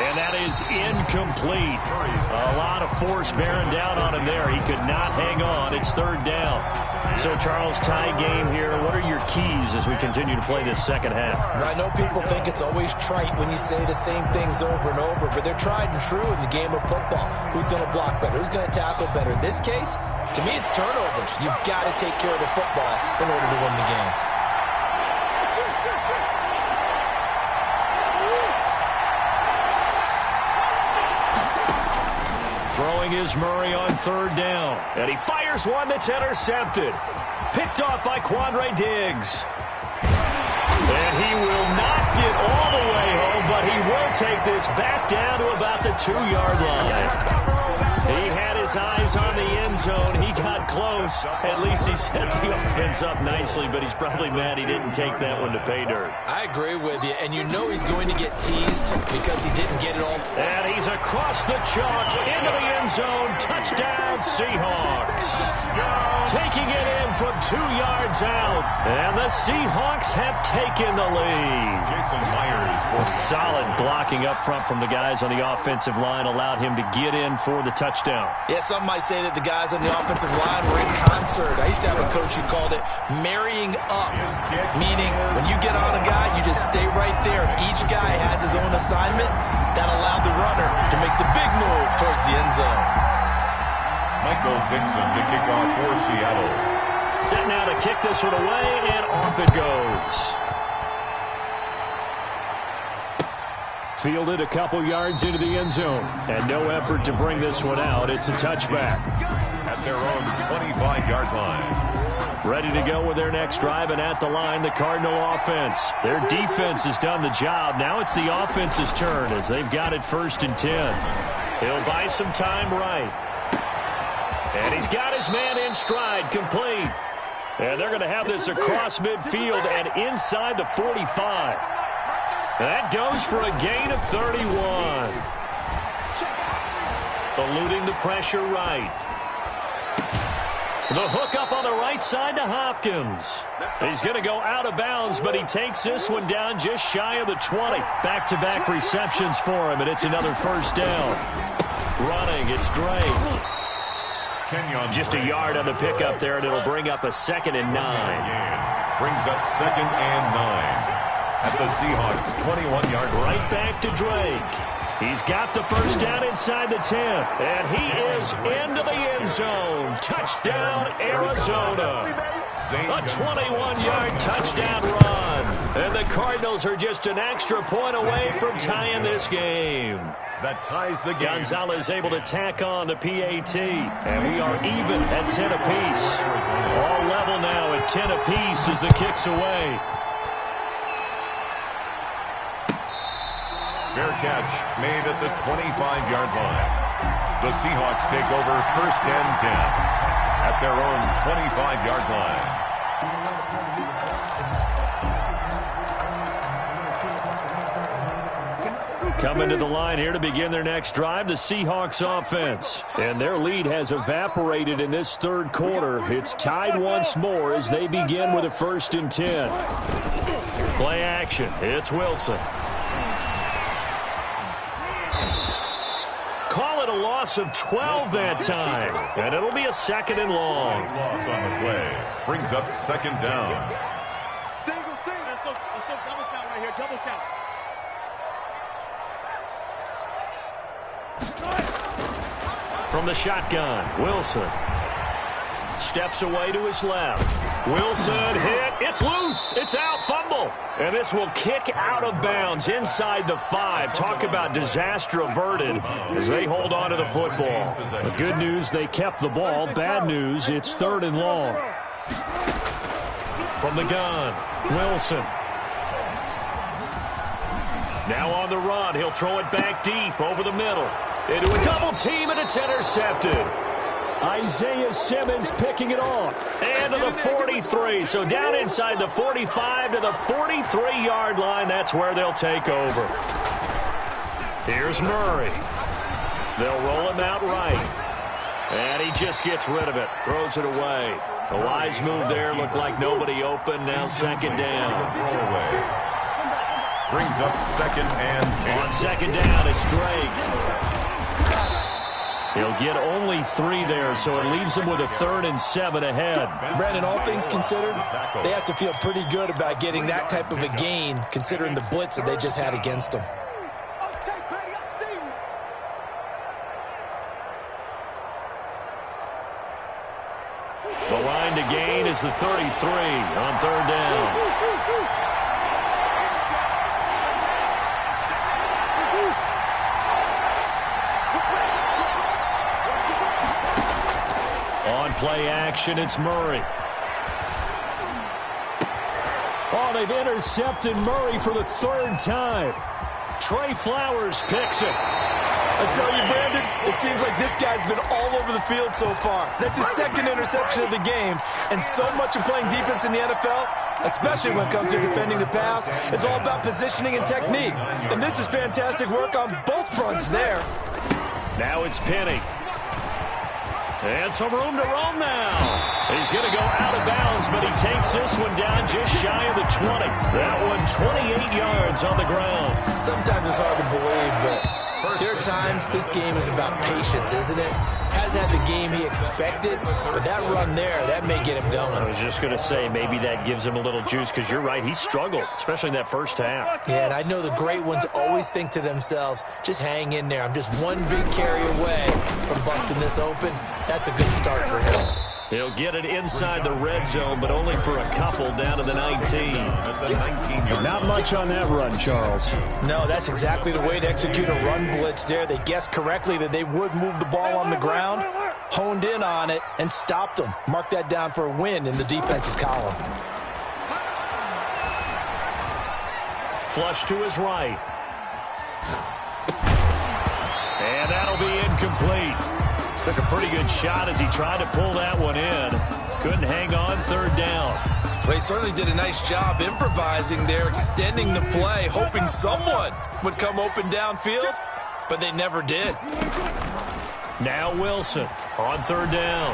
And that is incomplete. A lot of force bearing down on him there. He could not hang on. It's 3rd down. So, Charles, tie game here. What are your keys as we continue to play this second half? I know people think it's always trite when you say the same things over and over, but they're tried and true in the game of football. Who's going to block better? Who's going to tackle better? In this case, to me, it's turnovers. You've got to take care of the football in order to win the game. Throwing is Murray on 3rd down. And he fires one that's intercepted. Picked off by Quandre Diggs. And he will not get all the way home, but he will take this back down to about the 2-yard line. He had his eyes on the end zone. He got close. At least he set the offense up nicely, but he's probably mad he didn't take that one to pay dirt. I agree with you, and you know he's going to get teased because he didn't get it all. And he's across the chalk into the end zone. Touchdown, Seahawks. Taking it in from 2 yards out. And the Seahawks have taken the lead. Jason Myers. Solid blocking up front from the guys on the offensive line allowed him to get in for the touchdown. Yeah, some might say that the guys on the offensive line were in concert. I used to have a coach who called it marrying up, meaning when you get on a guy, you just stay right there. Each guy has his own assignment. That allowed the runner to make the big move towards the end zone. Michael Dixon to kick off for Seattle. Set now to kick this one away, and off it goes. Fielded a couple yards into the end zone, and no effort to bring this one out. It's a touchback. At their own 25-yard line. Ready to go with their next drive, and at the line, the Cardinal offense. Their defense has done the job. Now it's the offense's turn as they've got it 1st and 10. He'll buy some time right. And he's got his man in stride, complete. And they're going to have this across midfield and inside the 45. That goes for a gain of 31. Eluding the pressure right. The hook up on the right side to Hopkins. He's going to go out of bounds, but he takes this one down just shy of the 20. Back-to-back receptions for him, and it's another 1st down. Running, it's Drake. Just a yard on the pickup there, and it'll bring up a 2nd and 9. Brings up 2nd and 9. At the Seahawks 21-yard line. Right back to Drake. He's got the 1st down inside the 10. And he is into the end zone. Touchdown, Arizona. A 21-yard touchdown run. And the Cardinals are just an extra point away from tying this game. That ties the game. Gonzalez able to tack on the PAT. And we are even at 10 apiece. All level now at 10 apiece as the kick's away. Fair catch made at the 25-yard line. The Seahawks take over 1st and 10 at their own 25-yard line. Coming to the line here to begin their next drive, the Seahawks offense. And their lead has evaporated in this 3rd quarter. It's tied once more as they begin with a 1st and 10. Play action. It's Wilson. Call it a loss of 12 that time. And it'll be a 2nd and long. Loss on the play. Brings up 2nd down. Single. Let's go double count right here. Double count. From the shotgun, Wilson steps away to his left. Wilson hit. It's loose. It's out. Fumble. And this will kick out of bounds inside the 5. Talk about disaster averted as they hold on to the football. The good news, they kept the ball. Bad news, it's 3rd and long. From the gun, Wilson. Now on the run. He'll throw it back deep over the middle. Into a double team, and it's intercepted. Isaiah Simmons picking it off. And to the 43. So down inside the 45 to the 43-yard line. That's where they'll take over. Here's Murray. They'll roll him out right. And he just gets rid of it. Throws it away. A wise move there. Looked like nobody open. Now second down. Throw away. Brings up second and 10. On second down, it's Drake. He'll get only 3 there, so it leaves him with a 3rd and 7 ahead. Brandon, all things considered, they have to feel pretty good about getting that type of a gain, considering the blitz that they just had against them. The line to gain is the 33 on 3rd down. On play action, it's Murray. Oh, they've intercepted Murray for the 3rd time. Trey Flowers picks it. I tell you, Brandon, it seems like this guy's been all over the field so far. That's his 2nd interception of the game. And so much of playing defense in the NFL, especially when it comes to defending the pass, is all about positioning and technique. And this is fantastic work on both fronts there. Now it's Penny. And some room to roam now. He's going to go out of bounds, but he takes this one down just shy of the 20. That one 28 yards on the ground. Sometimes it's hard to believe, but there are times this game is about patience, isn't it? Has had the game he expected, but that run there, that may get him going. I was just going to say, maybe that gives him a little juice, because you're right, he struggled, especially in that first half. Yeah, and I know the great ones always think to themselves, just hang in there. I'm just one big carry away from busting this open. That's a good start for him. He'll get it inside the red zone, but only for a couple down to the 19. Not much on that run, Charles. No, that's exactly the way to execute a run blitz there. They guessed correctly that they would move the ball on the ground, honed in on it, and stopped them. Mark that down for a win in the defense's column. Flush to his right. And that'll be incomplete. Took a pretty good shot as he tried to pull that one in. Couldn't hang on 3rd down. Well, he certainly did a nice job improvising there, extending the play, hoping someone would come open downfield, but they never did. Now Wilson on 3rd down.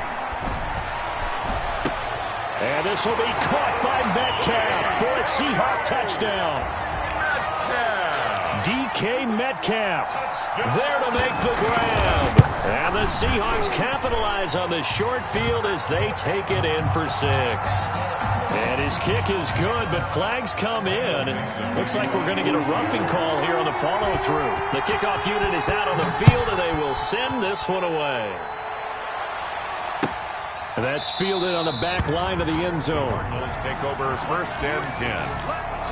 And this will be caught by Metcalf for a Seahawk touchdown. Dkev Metcalf there to make the grab. And the Seahawks capitalize on the short field as they take it in for 6. And his kick is good, but flags come in. Looks like we're going to get a roughing call here on the follow-through. The kickoff unit is out on the field, and they will send this one away. And that's fielded on the back line of the end zone. Cardinals take over 1st and 10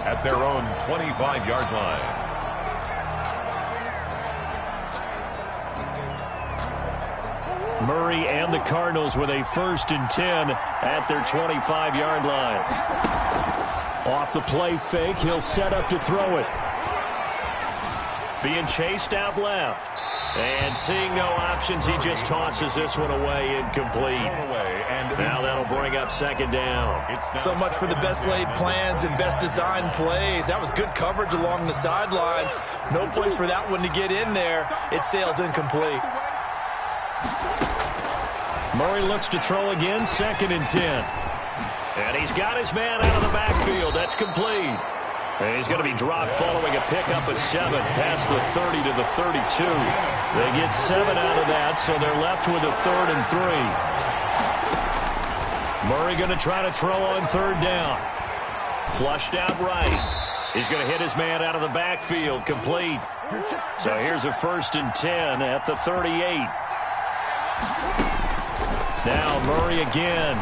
at their own 25-yard line. Murray and the Cardinals with a 1st and 10 at their 25-yard line. Off the play fake, he'll set up to throw it. Being chased out left. And seeing no options, he just tosses this one away, incomplete. Now that'll bring up 2nd down. So much for the best laid plans and best designed plays. That was good coverage along the sidelines. No place for that one to get in there. It sails incomplete. Murray looks to throw again, 2nd and 10. And he's got his man out of the backfield. That's complete. And he's going to be dropped following a pickup of 7 past the 30 to the 32. They get 7 out of that, so they're left with a 3rd and 3. Murray going to try to throw on 3rd down. Flushed out right. He's going to hit his man out of the backfield, complete. So here's a 1st and 10 at the 38. Now Murray again.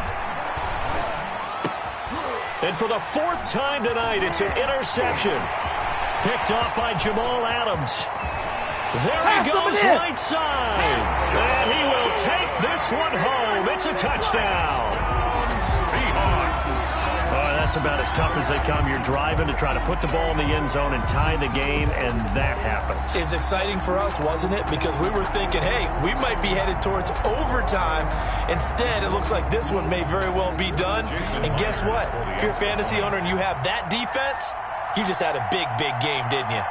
And for the 4th time tonight, it's an interception. Picked off by Jamal Adams. There he goes, right side. And he will take this one home. It's a touchdown. Seahawks. That's about as tough as they come. You're driving to try to put the ball in the end zone and tie the game, and that happens. It's exciting for us, wasn't it? Because we were thinking, hey, we might be headed towards overtime. Instead, it looks like this one may very well be done. And guess what? If you're a fantasy owner and you have that defense, you just had a big, big game, didn't you?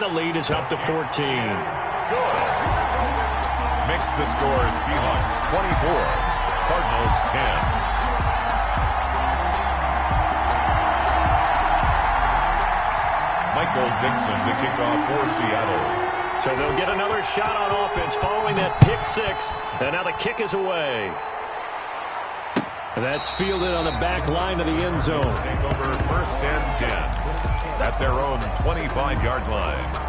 the lead is up to 14. Good. Makes the score Seahawks 24, Cardinals 10. Michael Dixon to kick off for Seattle. So they'll get another shot on offense following that pick six. And now the kick is away. And that's fielded on the back line of the end zone. Take over 1st and 10 at their own 25-yard line.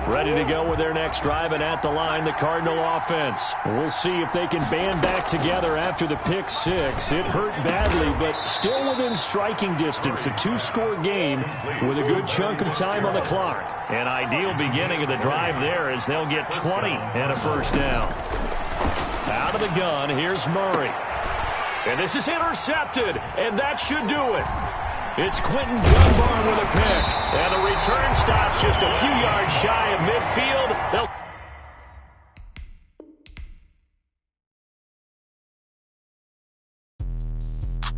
Ready to go with their next drive, and at the line, the Cardinal offense. We'll see if they can band back together after the pick six. It hurt badly, but still within striking distance. A 2-score game with a good chunk of time on the clock. An ideal beginning of the drive there as they'll get 20 and a first down. Out of the gun, here's Murray. And this is intercepted, and that should do it. It's Quentin Dunbar with a pick. And the return stops just a few yards shy of midfield. They'll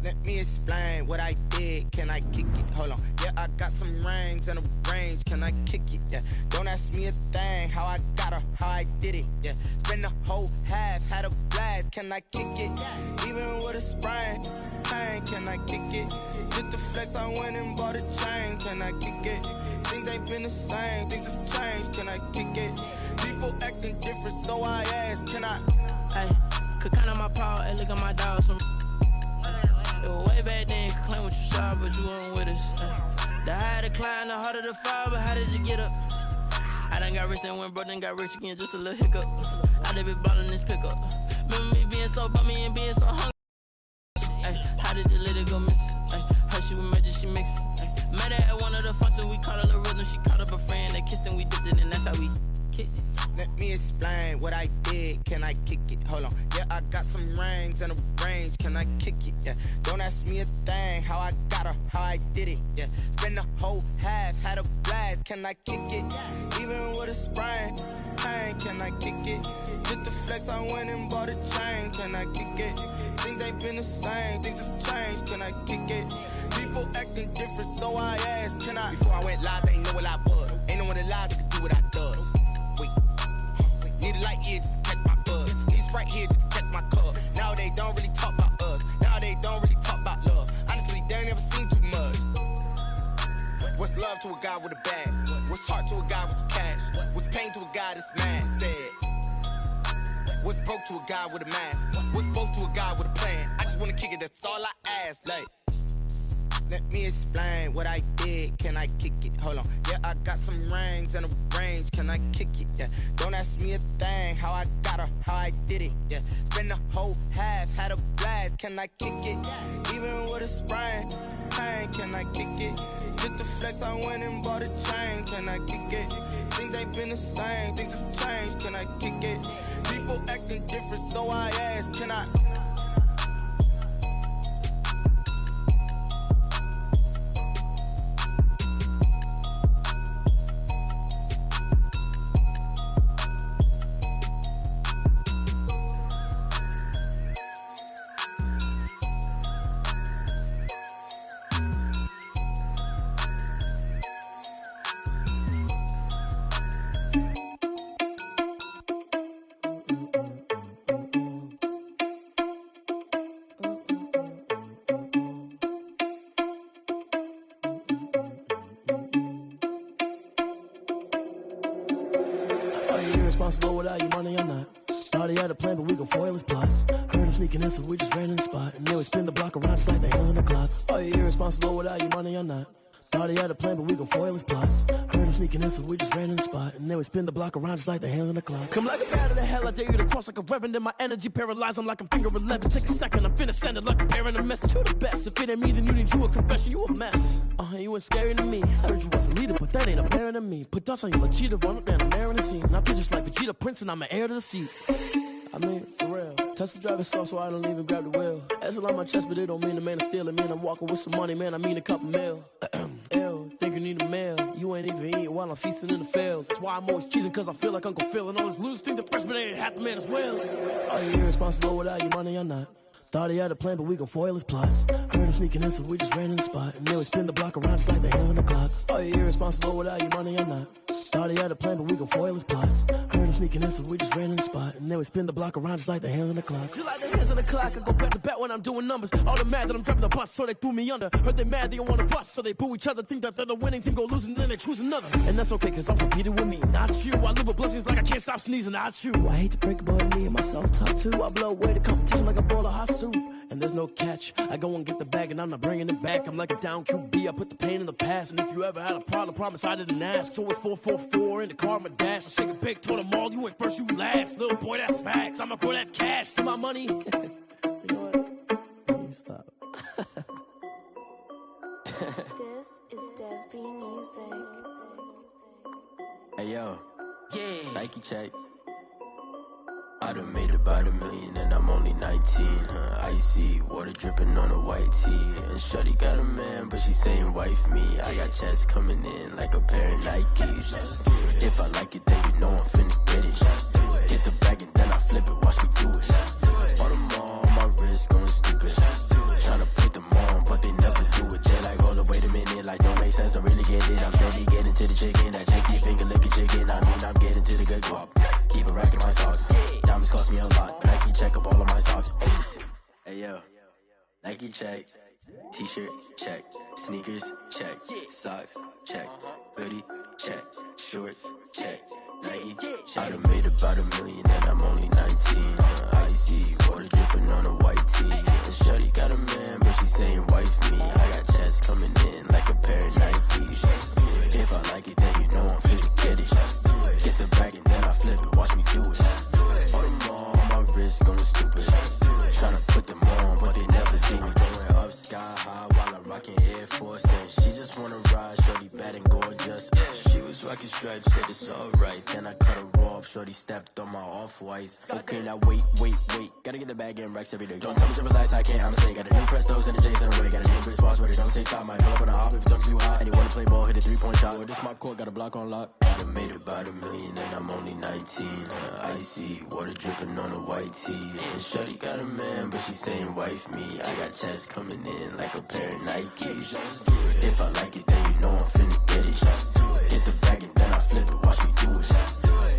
Let me explain what I did. Can I kick it? Hold on. Yeah, I got some rings and a range. Can I kick it? Yeah. Don't ask me a thing. How I got her, how I did it. Yeah. Spend the whole half, had a blast. Can I kick it? Even with a sprain. Pain, can I kick it? Just to flex, I went and bought a chain. Can I kick it? Things ain't been the same. Things have changed. Can I kick it? People acting different, so I asked. Can I? Hey, could count on my power. Hey, look at my dogs from. It was way back then, could claim what you saw, but you weren't with us. The higher the climb, the harder the fall, but how did you get up? I done got rich and went broke, then got rich again, just a little hiccup. I done been ballin' this pickup. Remember me being so bummy and being so hungry. Ay, how did you let it go miss? Ay, her she was magic, she mixed. Ay, met her at one of the functions, we caught her the rhythm, she caught up a friend, they kissed and we dipped it, and that's how we kicked it. Let me explain what I did. Can I kick it? Hold on. Yeah, I got some rings and a range. Can I kick it? Yeah. Don't ask me a thing. How I got her, how I did it. Yeah. Spend the whole half, had a blast. Can I kick it? Even with a sprain. Pain, can I kick it? Just to flex, I went and bought a chain. Can I kick it? Things ain't been the same. Things have changed. Can I kick it? People acting different, so I asked. Can I? Before I went live, they ain't know what I was. Ain't no one alive that could do what I does. Wait. Need a light here just to catch my buzz. These right here just to catch my cup. Now they don't really talk about us. Now they don't really talk about love. Honestly, they ain't never seen too much. What's love to a guy with a bag? What's heart to a guy with some cash? What's pain to a guy that's mad? Said. What's broke to a guy with a mask? What's both to a guy with a plan? I just wanna kick it, that's all I ask. Like, let me explain what I did. Can I kick it? Hold on. Yeah, I got some rings and a range. Can I kick it? Yeah. Don't ask me a thing. How I got her, how I did it. Yeah. Spend the whole half, had a blast. Can I kick it? Even with a sprain. Pain, can I kick it? Just to flex, I went and bought a chain. Can I kick it? Things ain't been the same. Things have changed. Can I kick it? People acting different, so I asked. Can I? Irresponsible without your money or not. Thought he had a plan, but we gon' foil his plot. Heard him sneaking in, so we just ran in the spot. And then we spin the block around just like the hands on the clock. Are you irresponsible without your money or not? Thought he had a plan, but we gon' foil his plot. Heard him sneaking in, so we just ran in the spot. And then we spin the block around just like the hands on the clock. Come like a bat of the hell, I dare you to cross like a reverend. And my energy paralyzed, I'm like I'm finger 11. Take a second, I'm finna send it like a bearing a message to the best. If it ain't me, then you need you a confession, you a mess. You ain't scary to me. Heard you was a leader, but that ain't apparent to me. Put dust on you like cheetah, run up down the air in the scene. I feel just like Vegeta Prince, and I'm an heir to the seat. I mean, for real. Touch the driver's sauce so I don't even grab the wheel. That's on my chest, but it don't mean the man is stealing. Man, I'm walking with some money, man, I mean a couple mil. Ew, think you need a meal. You ain't even eating while I'm feasting in the field. That's why I'm always cheesing, cause I feel like Uncle Phil. And all those losers think the freshman ain't half the man as well. Are you irresponsible without your money or not? Thought he had a plan, but we gon' foil his plot. Heard him sneaking in, so we just ran in the spot. And then we spin the block around just like the hand on the clock. Are you irresponsible without your money or not? Thought he had a plan, but we gon' foil his plot. Heard him sneaking in, so we just ran in the spot. And then we spin the block around just like the hands on the clock. Just like the hands on the clock, I go back to back when I'm doing numbers. All the mad that I'm driving the bus, so they threw me under. Heard they mad, they don't wanna bust, so they boo each other. Think that they're the winning team, go losing, then they choose another. And that's okay, cause I'm competing with me, not you. I live with blessings like I can't stop sneezing, not you. I hate to break it, but me and myself top two. I blow away the competition like a bowl of hot soup. And there's no catch. I go and get the bag and I'm not bringing it back. I'm like a down QB, I put the pain in the past. And if you ever had a problem, promise I didn't ask. So it's 444 in the car, my dash. I shake a big, told them all, you ain't first, you last. Little boy, that's facts. I'ma throw that cash to my money. You know what? Let me stop. This is Dkev Music. Hey yo, yeah, Nike check. I done made about $1 million and I'm only 19, icy, water dripping on a white tee. And shorty got a man, but she saying wife me. I got checks coming in like a pair of Nikes. If I like it, then you know I'm finna get it. Get the bag and then I flip it, watch me do it. Bought them all on my wrist, going stupid. Tryna put them on, but they never do it. They like, hold up, wait a minute, like don't make sense, I really get it. I'm steady getting to the chicken, that chicky finger licking chicken. I mean, I'm getting to the good guap. Keep a rack in my socks. Diamonds cost me a lot. Nike check up all of my socks. Hey yo, Nike check. T-shirt check. Sneakers check. Socks check. Hoodie check. Shorts check. Nike check. I done made about $1 million and I'm only 19. Icy, water dripping on a white tee. And shorty got a man, but she saying wife me. I got checks coming in like a pair of Nikes. If I like it, then you know I'm finna get it. Get the bag and then I flip it, watch me do it. All them all on my wrist, going stupid. Tryna put them on, but they never do it. Going up sky high while I'm rocking Air Force. And she just wanna ride, shorty bad and gorgeous. She was rocking stripes, said it's alright. Then I cut her off, shorty stepped on my off-whites. Okay, now wait. Gotta get the bag and racks every day. Don't tell me simple lies, I can't, I'ma say. Got a new Prestos and a J's in a way. Got a new Chris Foss, but it don't take time. Might pull up on a hop if it's too hot. And you wanna play ball, hit a 3-point shot. Or this my court, got a block on lock. I done made about $1 million and I'm only 19. Icy, water dripping on a white tee. And shorty got a man, but she saying wife me. I got checks coming in like a pair of Nikes. If I like it, then you know I'm finna get it. Hit the bag and then I flip it, watch me do it.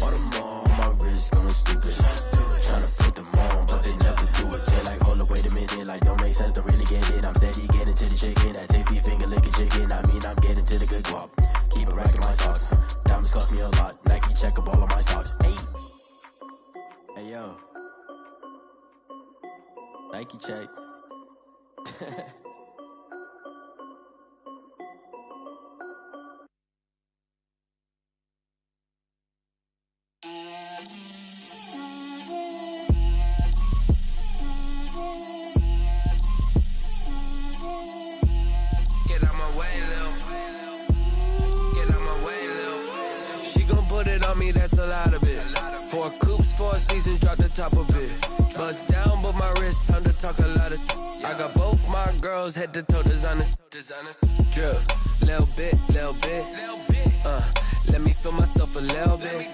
All them all on my wrist, going stupid. Tryna put them on, but they never do it. They like, hold up, wait a minute, like don't make sense, don't really get it. I'm steady getting to the chicken, that tasty finger licking chicken. I mean, I'm getting to the good guap. Keep a rack in my socks. Diamonds cost me a lot. Nike check up all of my socks. Hey yo, Nike check. Me, that's a lot of it. 4 coops, 4 seasons, drop the top of it. Bust down, but my wrist, time to talk a lot of. I got both my girls, head to toe designer. Drip, little bit. Let me feel myself a little bit.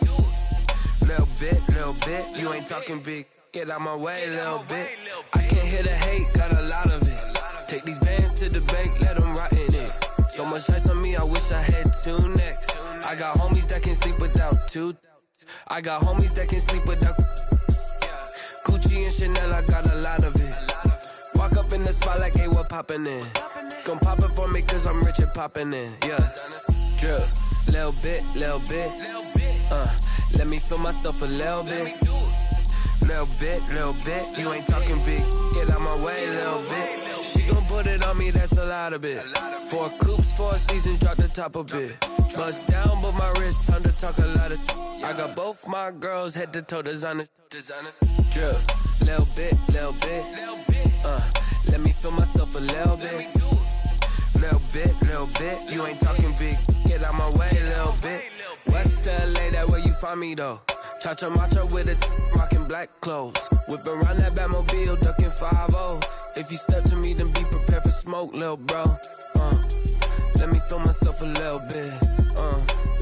Little bit. You ain't talking big. Get out my way, little bit. I can't hear the hate, got a lot of it. Take these bands to the bank, let them rot in it. So much ice on me, I wish I had 2 necks. I got homies that can sleep without 2. I got homies that can sleep without Gucci and Chanel, I got a lot of it. Walk up in the spot like, hey, what poppin' in? Gon' pop it for me cause I'm rich and poppin' in. Yeah, drip, little bit. Let me feel myself a little bit. Little bit. You ain't talking big. Get out my way, little bit. She gon' put it on me, that's a lot of it. 4 coops, 4 seasons, drop the top a bit. Bust down, but my wrist, time to talk a lot of. I got both my girls, head to toe designer. Drip, little bit. Let me feel myself a little bit. Little bit. You ain't talking big. Get out my way, little bit. West LA, that where you find me though. Cha-cha matcha with a rockin' black clothes. Whip around that Batmobile, ducking 5-0. If you step to me, then be prepared for smoke, lil' bro. Let me feel myself a little bit.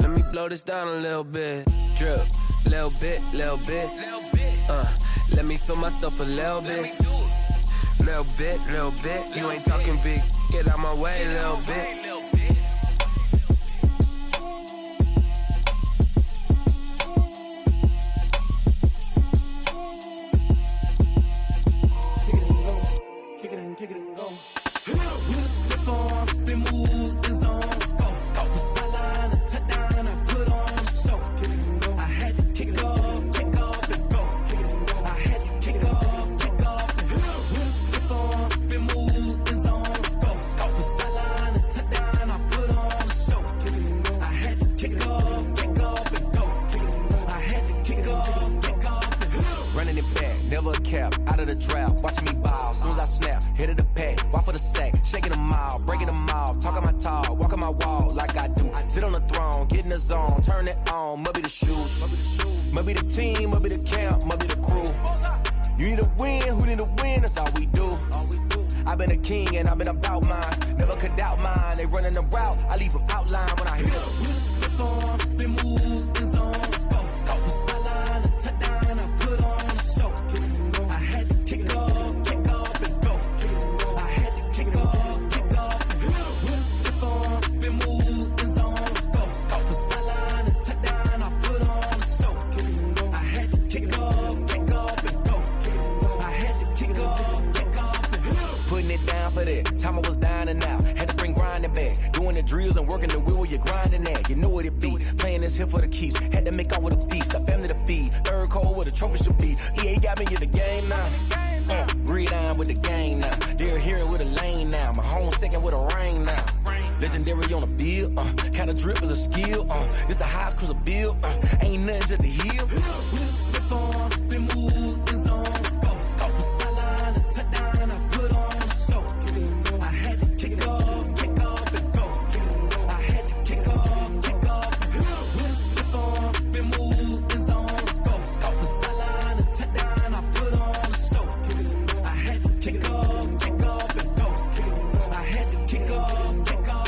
Let me blow this down a little bit. Drip, little bit. Let me feel myself a little bit. little bit, you ain't talking big, get out my way, little bit. Kick it and go. With a stiff arm, spin move, is on scope. Scope the sideline, a touchdown, I put on a show. I had to kick off and go. I had to kick off and go. With a stiff arm, spin move, is on scope. Scope the sideline, a touchdown, I put on a show. I had to kick off and go. I had to kick off and go. Running it back, never a cap, out of the draft, watching me ball. Soon as I snap, hit of the pack, walk for the sack, shaking them out, breaking them off, talking my talk, walking my wall like I do. Sit on the throne, get in the zone, turn it on, must be the shoes, must be the team, must be the camp, must be the crew. You need a win, who need a win, that's all we do. I've been a king and I've been about mine, never could doubt mine. They running the route, I leave them outline when I hit them. With a stiff arm, spin move, is on scope. Scope the sideline, a touchdown, I put on a show. I had to kick off and go. I had to kick off and go. With a stiff arm, spin move, is on scope. Scope the sideline, a touchdown, I put on a show. I had to kick off and go. I had to kick off and go. Putting it down for that, time I was down and out. Had to bring grinding back, doing the drills and working the wheel where you're grinding at. You know what it be, playing this here for the keeps. Had to make out with a feast, a family to feed. Third cold where the trophy should be. EA got me in the game now. Breathe on with the game now. They're here with a lane now. My home second with a ring now. Legendary on the field, kinda drip is a skill. This the highest cruiser bill, ain't nothing just the hill. With a stiff arm, spin move, is on scope. Scope the sideline, a touchdown, I put on a show. I had to kick off and go. I had to kick off and go. With a stiff arm, spin move, is on scope. Scope the sideline, a touchdown, I put on a show. I had to kick off and go. I had to kick off and go.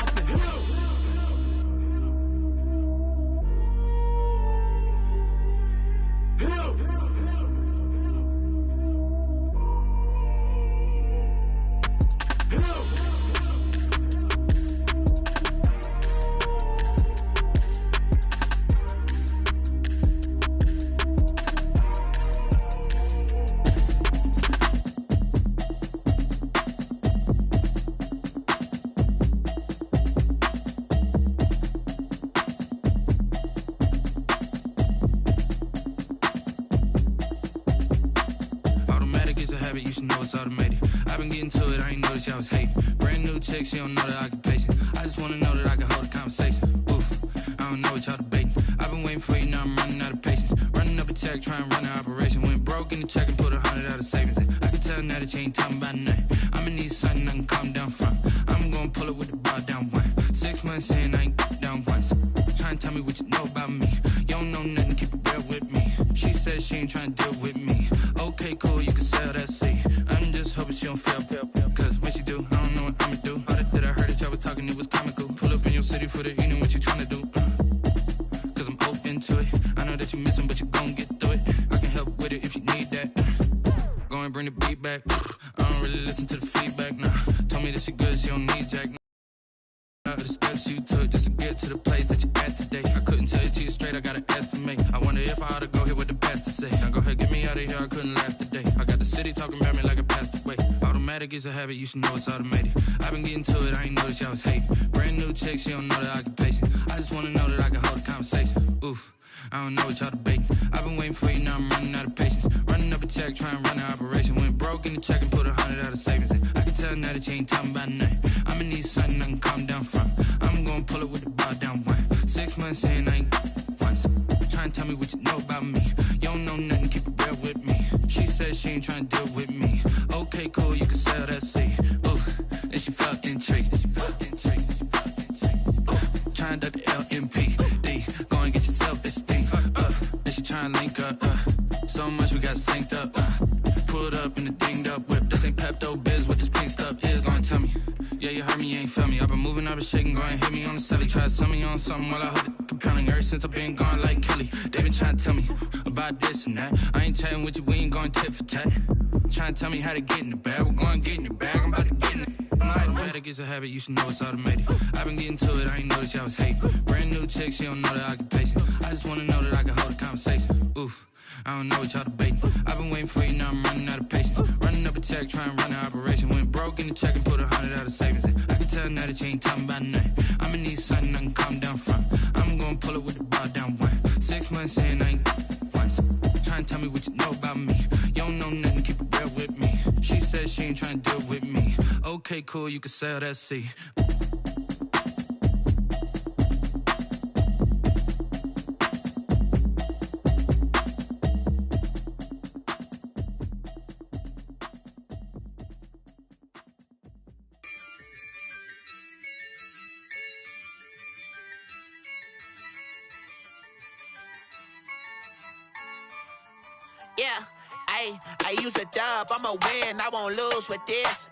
Automatic is a habit, you should know it's automated. I've been getting to it, I ain't noticed y'all was hating. Brand new chick, she don't know the occupation. I just wanna know that I can hold a conversation. Oof, I don't know what y'all debating. I've been waiting for you, now I'm running out of patience. Running up a check, trying to run an operation. Went broke in the check and put 100 out of savings in. I can tell now that you ain't talking about nothing. I'ma need something I can calm down from. I'm gonna pull it with the bar down one. 6 months in, I ain't down once. Trying to tell me what you know about me. You don't know nothing, keep it real with me. She said she ain't trying to deal with me. Okay, cool, you can sell that seat. I'm just hoping she don't fail. Cause when she do, I don't know what I'ma do. All that I heard that y'all was talking, it was comical. Pull up in your city for the evening, what you trying to do? Cause I'm open to it. I know that you missing, but you gon' get through it. I can help with it if you need that. Go and bring the beat back. I don't really listen to the feedback, nah. Told me that she good, she don't need jack. The steps you took just to get to the place that you at today. I couldn't tell you to you straight, I gotta estimate. I wonder if I ought to go here with the best to say. Now go ahead, get me out of here, I couldn't last a day. I got the city talking about me like I passed away. Automatic is a habit, you should know it's automated. I've been getting to it, I ain't noticed y'all was hating. Brand new chick, she don't know the occupation. I just wanna know that I can hold a conversation. Oof, I don't know what y'all debating. I've been waiting for you, now I'm running out of patience. Running up a check, trying to run an operation. Went broke in the check and put 100 out of savings in. I can tell now that you ain't talking about nothing. I'ma need something I can calm down from. I'm gonna pull it with the bar down one. 6 months in, I ain't once. Trying to tell me what you know about me. You don't know nothing, keep it real with me. She said she ain't trying to deal with me. Okay, cool, you can sell that seat. Ooh, and she felt intrigued. Trying to duck the LMPD. Go and get your self-esteem. And she trying to link up. So much we got synced up. Pulled up in the dinged up whip. This ain't Pepto-Biz, what this pink stuff is. Gonna tell me. Yeah, you heard me, you ain't felt me. I've been moving, I've been shaking, go and hit me on the celly. Try to sell me on something while I heard it compelling. Ever since I've been gone like Kelly, they been trying to tell me about this and that. I ain't chatting with you, we ain't going tit for tat. Trying to tell me how to get in the bag. We're going to get in the bag. I'm about to get in it. I'm like, bad, it gets a habit. You should know it's automated. I've been getting to it. I ain't noticed y'all was hating. Brand new chick, she don't know the occupation. I just want to know that I can hold a conversation. Oof. I don't know what y'all debating. I've been waiting for you, now I'm running out of patience. Running up a check, trying to run an operation. Went broke in the check and put 100 out of savings in. I can tell now that you ain't talking about nothing. I'ma need something I can calm down from. I'm gonna pull it with the bar down one. 6 months in, I ain't once. Trying to tell me what you know about me. You don't know nothing, keep it real with me. She said she ain't trying to deal with me. Okay, cool, you can sell that C. Yeah, I use a dub, I'ma win, I won't lose with this.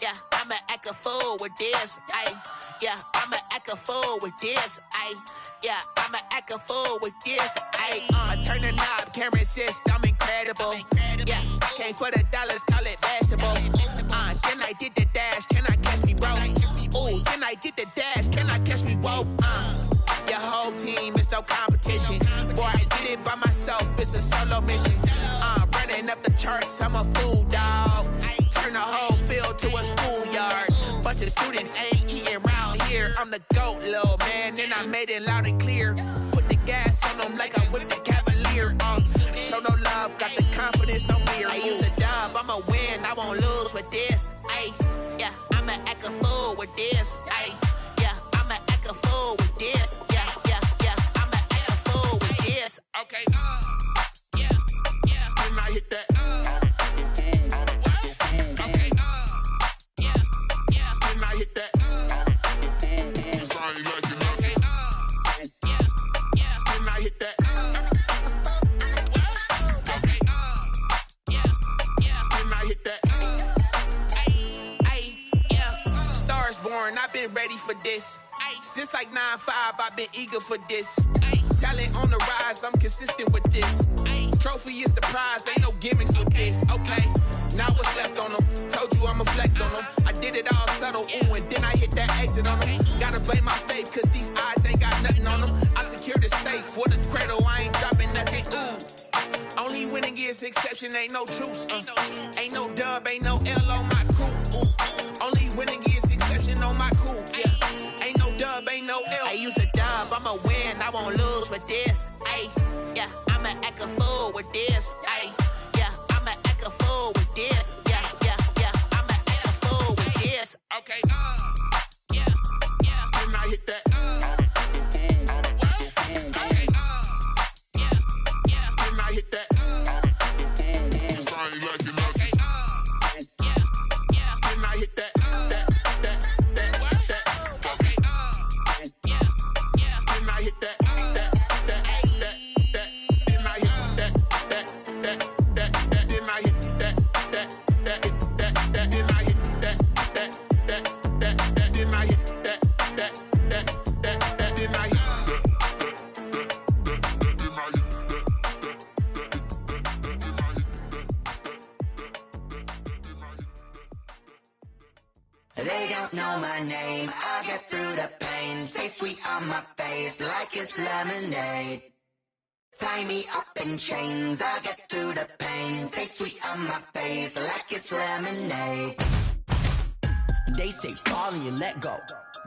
Yeah, I'ma act a fool with this. Yeah, I'ma act a fool with this. Yeah, I'ma act a fool with this. I turn the knob, can't resist, I'm incredible. Yeah, came for the dollars, call it vegetable. Then I did the dash, can I catch me, bro? Ooh, then I did the dash, can I catch me, whoa? Your whole team is no competition. Boy, I did it by myself, it's a solo mission. Running up the charts, I'm a fool, dog. Turn the whole field to a schoolyard. Bunch of students ain't eating round here. I'm the GOAT, little man, and I made it loud and clear. Put the gas on them like I'm with the Cavalier. Show no love, got the confidence, no fear. I use a dub, I'ma win, I won't lose with this. Yeah, I'ma act a fool with this. Yeah, I'ma act a fool with this. Yeah, I'ma act a fool with this. Okay, yeah, when I hit that. Okay, yeah, when I hit that. Cause I ain't like it. Okay, yeah, when I hit that. Okay, yeah, when I hit that. Yeah, Stars born, I've been ready for this. Since like 9-5, I've been eager for this. Talent on the rise, I'm consistent with this. Trophy is the prize, ain't no gimmicks with this. Okay, now what's left on them? Told you I'ma flex on them. I did it all subtle, ooh, and then I hit that exit on them. Gotta blame my faith, cause these odds ain't got nothing on them. I secure the safe for the cradle, I ain't dropping nothing, ooh. Only winning is exception, ain't no truce. Ain't no dub, ain't no L on my crew. Ooh. Only winning is exception on my crew. Yeah, ain't no dub, ain't no L. I use a dub, I'ma win, I won't lose with this. Yeah, I'ma act a fool with this. Yeah, I'ma act a fool with this. Yeah, I'ma act a fool with this. Okay, yeah, when I hit that. Okay, yeah, when I hit that. Cause I ain't like it. Okay, yeah, when I hit that. Okay, yeah, when I hit that. They don't know my name, I get through the pain. Taste sweet on my face like it's lemonade. Tie me up in chains, I get through the pain. Taste sweet on my face like it's lemonade. They say fall and you let go,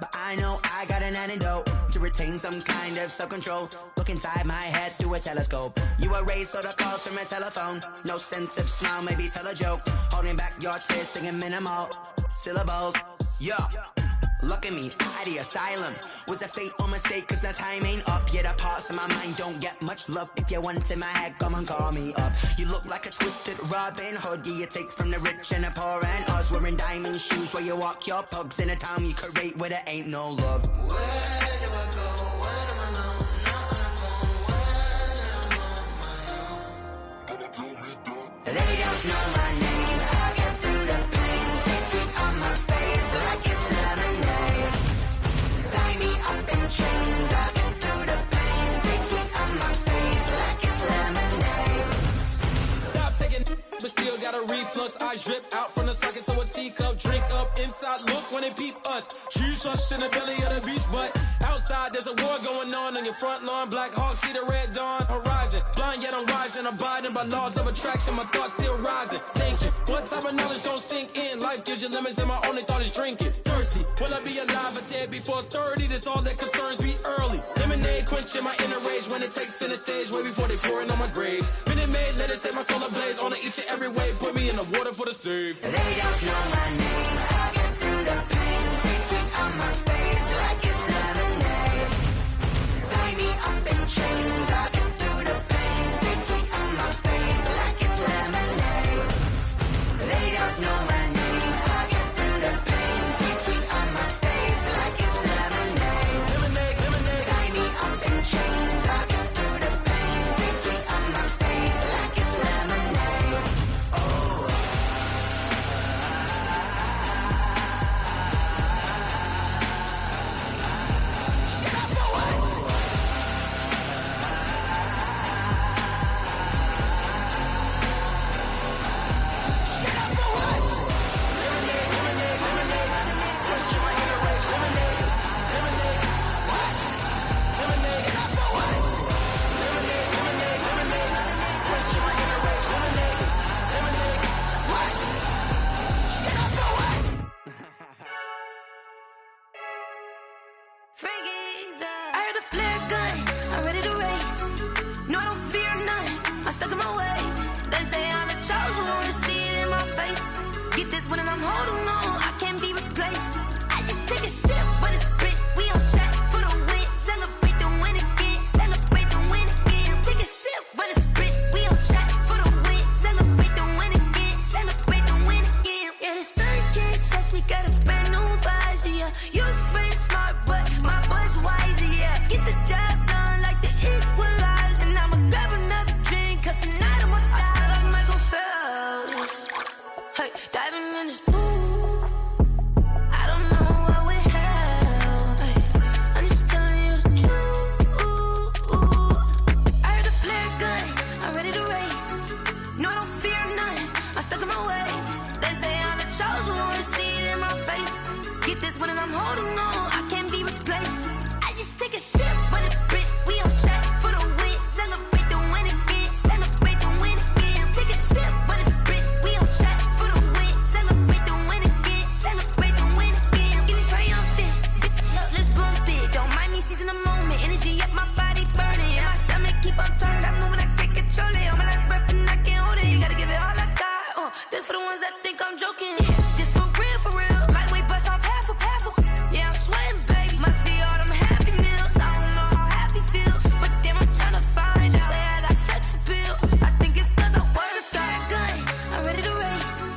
but I know I got an antidote to retain some kind of self-control. Look inside my head through a telescope. You erase all the calls from a telephone. No sense of smile, maybe tell a joke. Holding back your tears, singing minimal syllables. Yeah, look at me, out the asylum. Was a fate or mistake, cause the time ain't up. Yeah, the parts of my mind don't get much love. If you want in my head, come and call me up. You look like a twisted Robin Hood. Yeah, you take from the rich and the poor and us. Wearing diamond shoes where you walk your pugs in a town you create where there ain't no love. Where do I go? When am I alone? Not on the phone. When I'm on my own. They don't know my name. I get through the pain. Taste sweet on my face like it's lemonade. Tie me up in chains. I get through the pain. Taste sweet on my face like it's lemonade. Stop taking, but still gotta read from the socket to a teacup. Drink up inside, look when they peep us. Shoes us in the belly of the beast, but outside there's a war going on your front lawn. Black Hawk, see the red dawn horizon. Blind yet I'm rising, abiding by laws of attraction. My thoughts still rising, thinking, what type of knowledge gon' sink in? Life gives you limits and my only thought is drinking. Thirsty, will I be alive or dead before 30? That's all that concerns me early. Lemonade quenching my inner rage when it takes center stage way before they pouring on my grave. Minute Maid, let it set my soul ablaze on each and every way. Put me in the water for the save. They don't know my name. I get through the pain. Taste sweet on my face like it's lemonade. Tie me up in chains. I get through the pain. Taste sweet on my face like it's lemonade. They don't know my name. I get through the pain. Taste sweet on my face like it's lemonade. Lemonade, lemonade. Tie me up in chains. I get through the pain. Taste sweet on my face like it's lemonade. Oh. I heard a flare gun, I'm ready to race. No, I don't fear none, I'm stuck in my ways. They say I'm the chosen one, see it in my face. Get this one and I'm holding on, I can't be replaced. I just take a sip, but it's spit. We on track for the win. Celebrate the win again, celebrate the win again. Take a sip, but it's spit. We on track for the win. Celebrate the win again, celebrate the win again. Yeah, the sun can't touch me, got a brand new visor. Yeah, your friend smart, but my bud's wiser. Yeah, get the job done like the equalizer. And I'ma grab another drink, cause tonight I'ma die like Michael Phelps. Hey, diving in this pool, I don't know what we have. Hey, I'm just telling you the truth. I heard a flare gun, I'm ready to race. No, I don't fear none, I'm stuck in my ways. They say I'm the chosen one, see it in my face. Get this one and I'm holding on, I can't be replaced. I just take a sip, but it's spit. We on track for the win. Celebrate the win again, celebrate the win again. Take a sip, but it's spit. We on track for the win. Celebrate the win again, celebrate the win again. Get it triumphant, up, let's bump it. Don't mind me seizing the moment. Energy up, my body burning. And my stomach keep on turning. Stop moving, I can't control it. On my last breath and I can't hold it. You gotta give it all I got. This for the ones that think I'm joking. This for real, for real. Lightweight bust off half a. Yeah, I'm sweating, babe. Must be all them happy meals. I don't know how happy feels, but damn, I'm tryna find out. Say I got sex appeal. I think it's cause I wear a fire gun. I'm ready to race.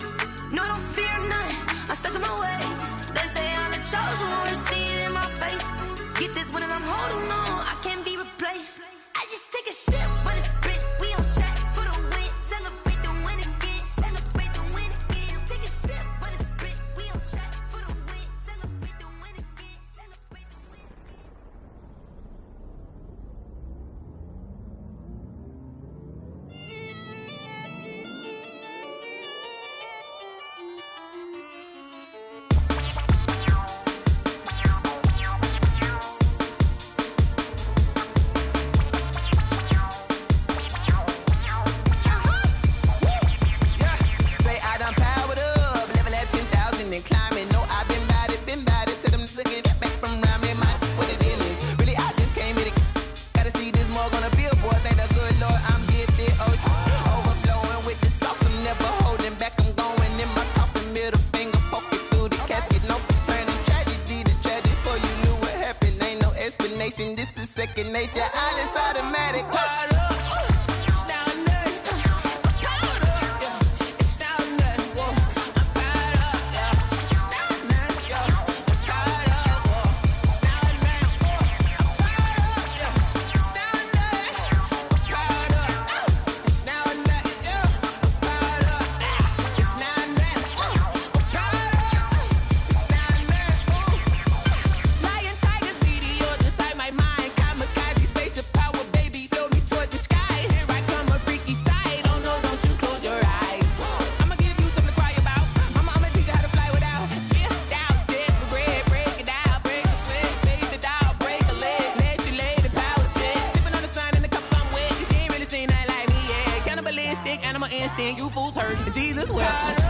No, I don't fear none. I'm stuck in my ways. They say I'm the chosen one, see it in my face. Get this one and I'm holding on, I can't be replaced. I just take a sip, but it's spit. We on track for the win. Celebrate the win again. Celebrate the win again. Take a sip, but it's spit. We on track for the win. Celebrate the win again. Celebrate the win again. Say I done powered up, level at 10,000 and climbing. No, I've been bad it to them niggas get back from around me. My what the deal is, really I just came here to gotta see this more gonna be a boy. Thank the good Lord I'm gifted. Oh, overflowing with the sauce, I'm never holding back. I'm going in my coffin, middle finger poking through the casket. No turning tragedy to tragedy. Before you knew what happened, ain't no explanation. This is second nature. All is automatic. Caught up. Lion, tigers, meteors inside my mind. Kamikaze, spaceship power, baby. Sold me towards the Jesus wept.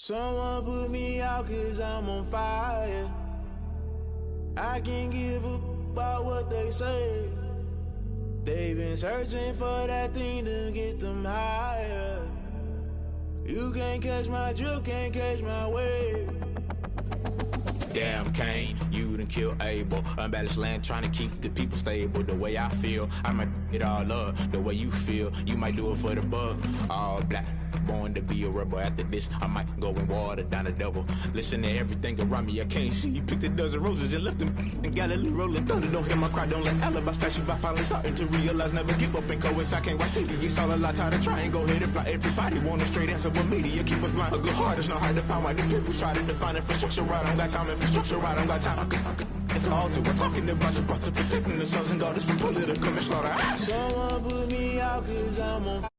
Someone put me out 'cause I'm on fire. I can't give a about what they say. They've been searching for that thing to get them higher. You can't catch my drift, can't catch my wave. Damn, Kane, you done killed Abel. Unbalanced land, trying to keep the people stable. The way I feel, I might it all up. The way you feel, you might do it for the bug. All black, born to be a rebel. After this, I might go and water down the devil. Listen to everything around me, I can't see. Picked a dozen roses and left them in Galilee rolling thunder. Don't hear my cry, don't let alibis pass you. I finally starting to realize, never give up and coincide. I can't watch TV, it's all a lot. Tired of trying, go ahead and fly. Everybody want a straight answer, but media keep us blind. A good heart is not hard to find. Why the people try to define infrastructure right? I don't got time, infrastructure right, I don't got time. It's all to we're talking about you, about to protecting the sons and daughters from political manslaughter. Someone put me out 'cause I'm on